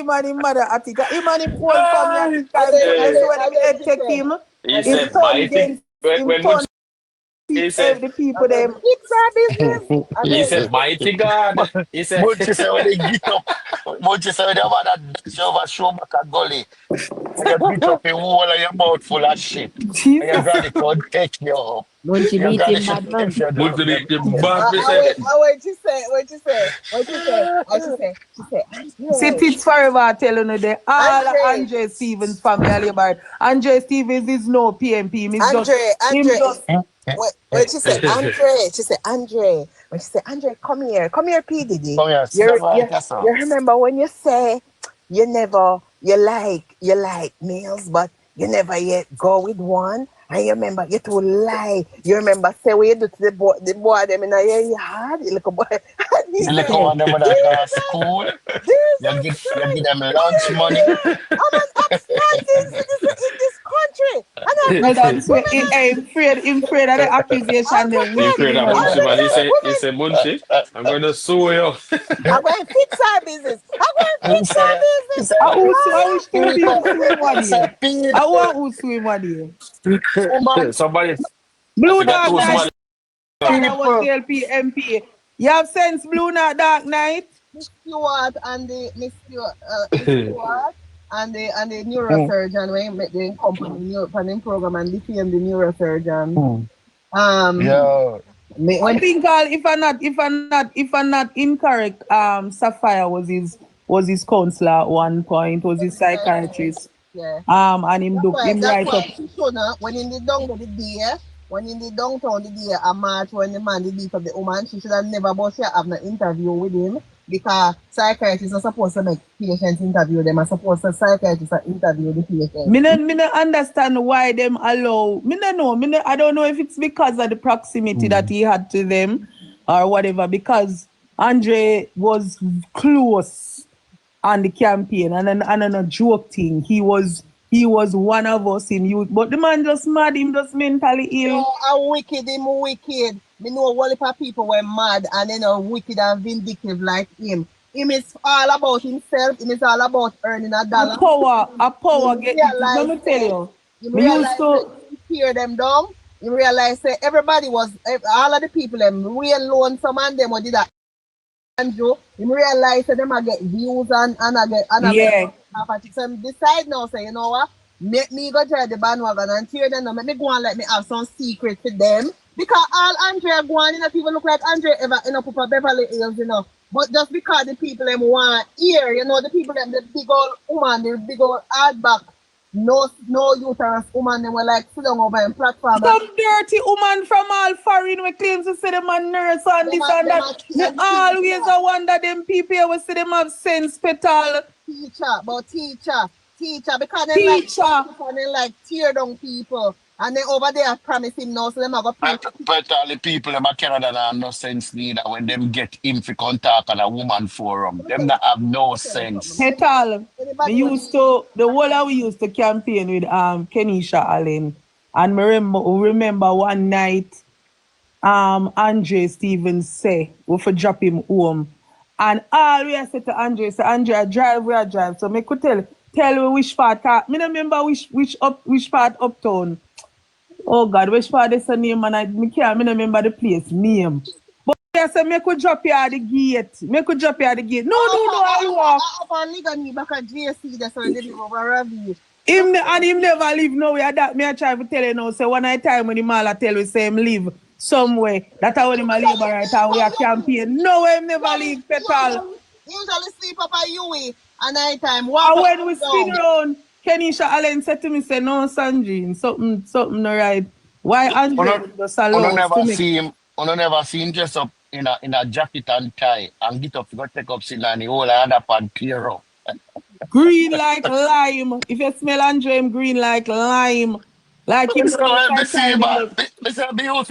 Speaker 2: and his mother, I think him and his whole family, because when they take him,
Speaker 10: he said, mighty. When he said,
Speaker 2: the people them.
Speaker 7: It's our business.
Speaker 10: He said, mighty God. He said,
Speaker 4: Munchi said when they get up, Munchi said when they have that dash over Shoemaker Gully, you get up a wall and your mouth full of shit. And your granny could take you up.
Speaker 3: Munchi beat him bad man.
Speaker 10: Munchi beat him bad.
Speaker 7: She said,
Speaker 2: See, it's forever I tell you that all Andre Stevens family about Andre Stevens is no PMP.
Speaker 7: When she said Andre, when she said Andre, come here, P Diddy. You remember when you say you like males, but you never yet go with one, and you remember you too lie. You remember say what you do to the boy them in your yard, you little boy.
Speaker 4: You little one them at school. You give them lunch money.
Speaker 7: I'm in this country.
Speaker 2: I'm afraid of the accusation.
Speaker 10: He's afraid of Munchi, man. He said, Munchi, I'm going to sue you.
Speaker 7: I'm going to fix our business. I
Speaker 2: want to swim one here.
Speaker 10: Somebody.
Speaker 2: Blue Dark Night. I was MP. You have sense, Blue Dark Night?
Speaker 7: Miss Stewart and the neurosurgeon when he met the company program and defend the neurosurgeon.
Speaker 2: I think if I'm not incorrect, Sapphire was his counselor at one point, was his psychiatrist.
Speaker 7: Yeah.
Speaker 2: And him right up.
Speaker 7: When in the downtown the day a march when the man did beat up the woman, she should have never have an interview with him because psychiatrists are supposed to make patients interview them and supposed to psychiatrists interview the patient.
Speaker 2: Me no understand why them allow. I don't know if it's because of the proximity that he had to them or whatever, because Andre was close on the campaign and a joke thing. He was one of us in youth, but the man just mad, him just mentally ill.
Speaker 7: No, wicked. Me know all the people were mad and wicked and vindictive like him. Him is all about himself. Him is all about earning a dollar.
Speaker 2: A power get. Let me tell you.
Speaker 7: We used to tear them down. You realize that everybody was, all of the people, them real lonesome and them did that. Andrew, you realize that them I get views and I get so decide now, say, you know what? Make me go try the bandwagon and tear them down. Make me go and let me have some secret to them. Because all Andrea go on, people look like Andrea ever end up with Beverly Hills, But just because the people them want here, the people them, the big old woman, the big old hardback, no uterus woman, they were like, sit down over in platform.
Speaker 2: Some dirty woman from all foreign we claims to say them a nurse and this and that. Me always a wonder them people we say them have sense, Petal.
Speaker 7: Teacher, because they like tear down people. And then over there promising now, so them have a
Speaker 4: but all the people in Canada that have no sense neither when them get him to contact on a woman forum. Them that have no sense.
Speaker 2: Petal, we used to the whole of we used to campaign with Kenisha Allen. And remember one night Andre Stevens say we for drop him home. And all we said to Andre, say Andre, I drive. So me could tell me which part. Me don't remember which part uptown. Oh God, which part is the name? And I can't remember the place name. But I said me could drop you at the gate. No, I walk.
Speaker 7: Back at JC, that's why they live over Ravi.
Speaker 2: Him never leave nowhere. That me I try to tell you now. So one time when the mall tell we say him live somewhere. That's how him a labor right and we are campaign. No, him never leave Petal.
Speaker 7: Usually sleep up at Yui at night time.
Speaker 2: And when we spin around, Kenisha Allen said to me, say, no, Sanjin, something no right. Why Andre just allows to make...
Speaker 4: I never seen dress up in a jacket and tie and get up to go take up sit and the whole other pan clear up.
Speaker 2: Green like lime. If you smell Andre, him green like lime. Like him.
Speaker 4: Me used to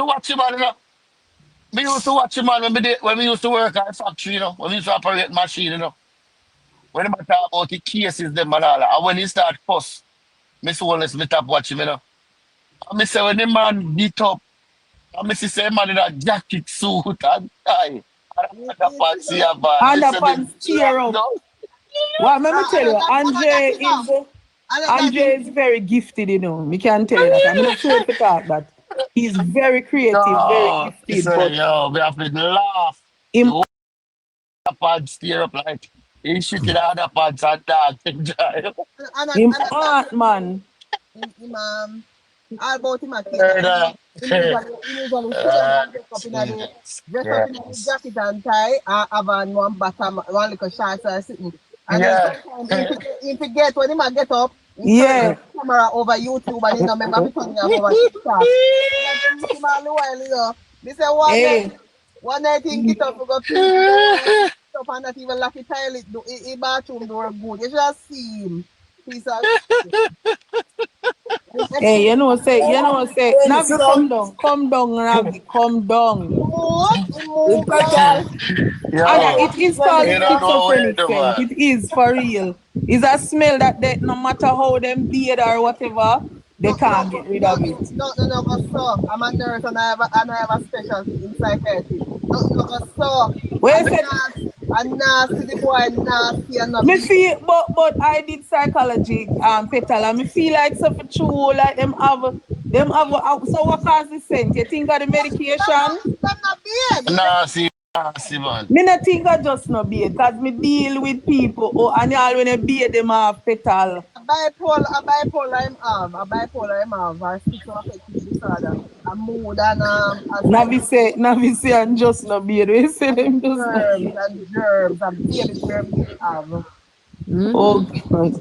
Speaker 4: watch him, man, you know. Me used to watch him, man, when we used to work at a factory, you know, when we used to operate machine, you know. When I talk about the cases, them and all that, and when he start fuss, Miss Holness, me stop watching, you know. And me say, when the man beat up, and me say, man in a jacket, suit, and tie, and
Speaker 2: underpants tear up. Well, let me tell you, Andre is very gifted, you know. Me can tell you that. I'm not sure to talk that. He's very creative, very gifted.
Speaker 4: But yo, we have to laugh. The underpants tear up like he shit in the underpants and dog can drive.
Speaker 2: Him art, man.
Speaker 7: All about him at usually dress up in the jacket and tie, have on one bottom, one little shorts or something. And then sometimes if you get when he get up, he turn the camera over YouTube and he don't remember putting it over TikTok. They say one night he get up to go clean up and not even like a toilet, the bathroom door good. You should see him.
Speaker 2: Hey, you know, say, Navi, come down, Navi, come down. It is called schizophrenic sense. It is for real. It's a smell that they, no matter how them beard or whatever, they can't get rid of it.
Speaker 7: No, so I'm a nurse and I have a specialty in psychiatry. So and nasty, the boy nasty and not.
Speaker 2: Me feel, but I did psychology, Petal, and me feel like so for true, like them have. So what causes the scent? You think of the medication?
Speaker 4: Nasty, man.
Speaker 2: Me not think I just no beard, because me deal with people, and all when I beard them have Petal.
Speaker 7: A bipolar I'm have, or schizoaffective disorder, a mood and
Speaker 2: Navi say and just no beard. We say them just
Speaker 7: germs and baby germs have.
Speaker 2: Oh God.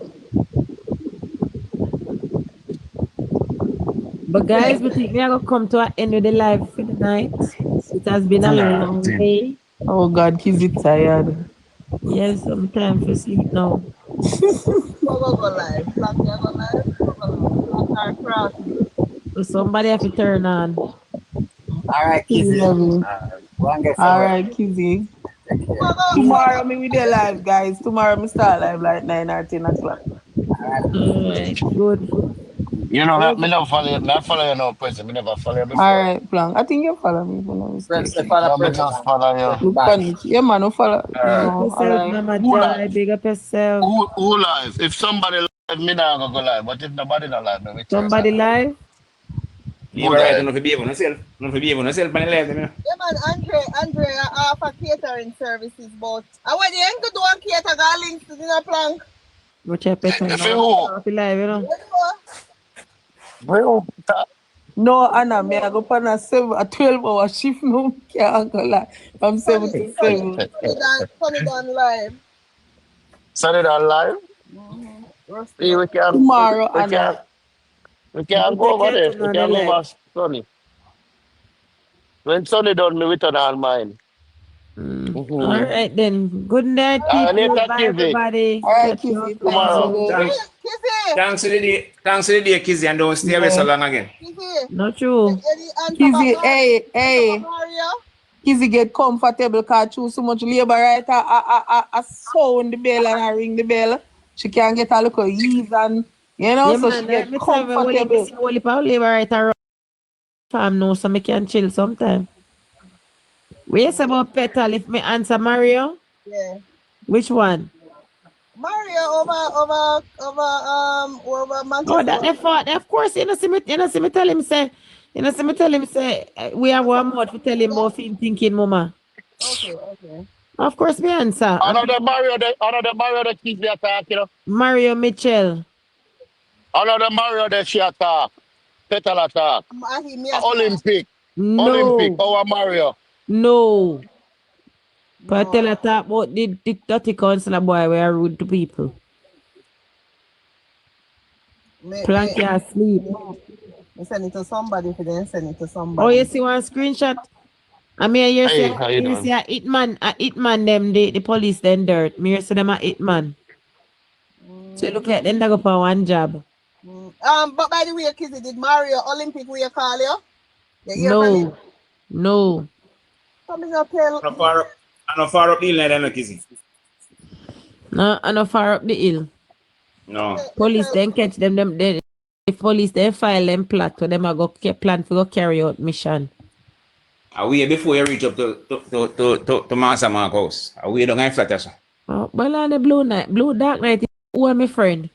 Speaker 3: But guys, we think we are gonna come to an end of the live for the night. It has been a long day.
Speaker 2: Oh God, Kizzy tired.
Speaker 3: Yes, some time for sleep now. So somebody have to turn on.
Speaker 5: All right, Kizzy.
Speaker 2: All right, Kizzy. Tomorrow me with the live, guys. Tomorrow me start live like 9 or 10 o'clock.
Speaker 3: All right, good.
Speaker 4: You know, me never follow you. I follow you now, person. Me never follow you before.
Speaker 2: All right, Plan. I think you follow me.
Speaker 4: Me just follow you.
Speaker 2: Look on it. Yeah, man, no follow.
Speaker 3: Big up yourself.
Speaker 4: Who live? If somebody live, me not gonna go live. But if nobody not live, me
Speaker 3: somebody live?
Speaker 1: You right, don't behave on yourself. Don't behave on yourself, man.
Speaker 7: Yeah, man, Andre, I offer catering services, but I want you to do a cater, got links to the Plan.
Speaker 3: Which I better live, you know.
Speaker 2: No, Anna, me I go on a 12-hour shift now. Can't go live from 7 to 7.
Speaker 7: Turn it on live.
Speaker 4: Turn it on live? See,
Speaker 2: Tomorrow, Anna.
Speaker 4: we can go over there. We can go over Sunny. When Sunny done, me return all mine.
Speaker 3: All right then. Good night, people.
Speaker 4: Later,
Speaker 3: Bye,
Speaker 4: Kizzy.
Speaker 3: everybody.
Speaker 2: All right,
Speaker 3: Catch you
Speaker 2: Kizzy. Thanks for
Speaker 4: Tomorrow.
Speaker 2: the.
Speaker 1: Thanks for the day, Kizzy, and don't stay away so long again.
Speaker 7: Kizzy,
Speaker 3: Not true.
Speaker 2: Kizzy, hey. Kizzy get comfortable because through so much labor, right? I sound the bell and I ring the bell. She can get a little ease and, you know,
Speaker 3: Yeah,
Speaker 2: so
Speaker 3: man.
Speaker 2: she get
Speaker 3: Me tell me,
Speaker 2: comfortable.
Speaker 3: only labor right around farm now, so me can chill sometime. Wait about Petal. If me answer Mario,
Speaker 7: Yeah.
Speaker 3: which one?
Speaker 7: Mario over
Speaker 3: Oh,
Speaker 7: Manchester.
Speaker 3: that they fought. Of course, you know, see me tell him say, we have one more to tell him about him thinking, mama.
Speaker 7: Okay.
Speaker 3: Of course, me answer.
Speaker 4: Another Mario that Kizzy attack, you know.
Speaker 3: Mario Mitchell.
Speaker 4: Another Mario that she attack. Petal attack. Olympic.
Speaker 3: No,
Speaker 4: Our Mario.
Speaker 3: no. Patel attack about the dirty councillor boy we are rude to people. Plank you asleep.
Speaker 7: Me send it to somebody if you didn't send it to
Speaker 3: Oh,
Speaker 7: somebody.
Speaker 3: you see one screenshot? I mean, you see,
Speaker 4: Hey, how you doing?
Speaker 3: a hitman them, the police then dirt. Me see them a hitman. So look like them that go for one job.
Speaker 7: But by the way, Kizzy, did Mario Olympic we call you? You hear from him?
Speaker 3: No.
Speaker 7: Coming up here.
Speaker 1: I know far up the hill, then, Kizzy.
Speaker 3: No, I no far up the hill.
Speaker 1: No.
Speaker 3: Police then catch them, the police then file them plot so them a go plan to go carry out mission.
Speaker 1: I wait before you reach up to Master Mark house. I wait on my flat as well.
Speaker 3: Oh, well, on the blue dark night, who are my friend?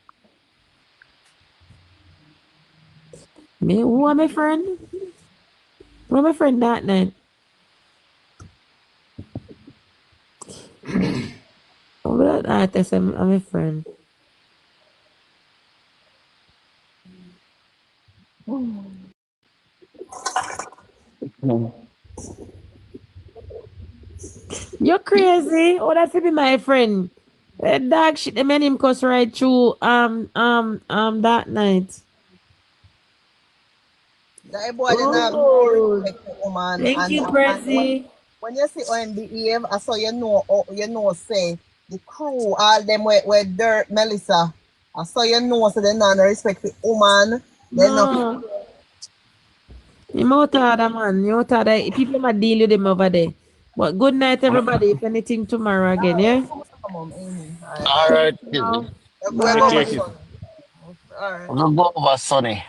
Speaker 3: Me, who are my friend? Who are my friend that night? Oh, that artist, I'm a friend. You're crazy. Oh, that should be my friend. Dog shit, the man him cuss right through that night.
Speaker 7: That boy did not respect the woman.
Speaker 3: Thank you, Prezi.
Speaker 7: When you see how him behave, I saw say the crew, all them were dirt, Melissa. I saw so they not respect the woman. They
Speaker 3: No. You out of man. You out of people might deal with them over there. But good night, everybody. If anything tomorrow again, yeah?
Speaker 4: All right, Kizzy.
Speaker 7: We're
Speaker 4: All right. We'll go over Sunny.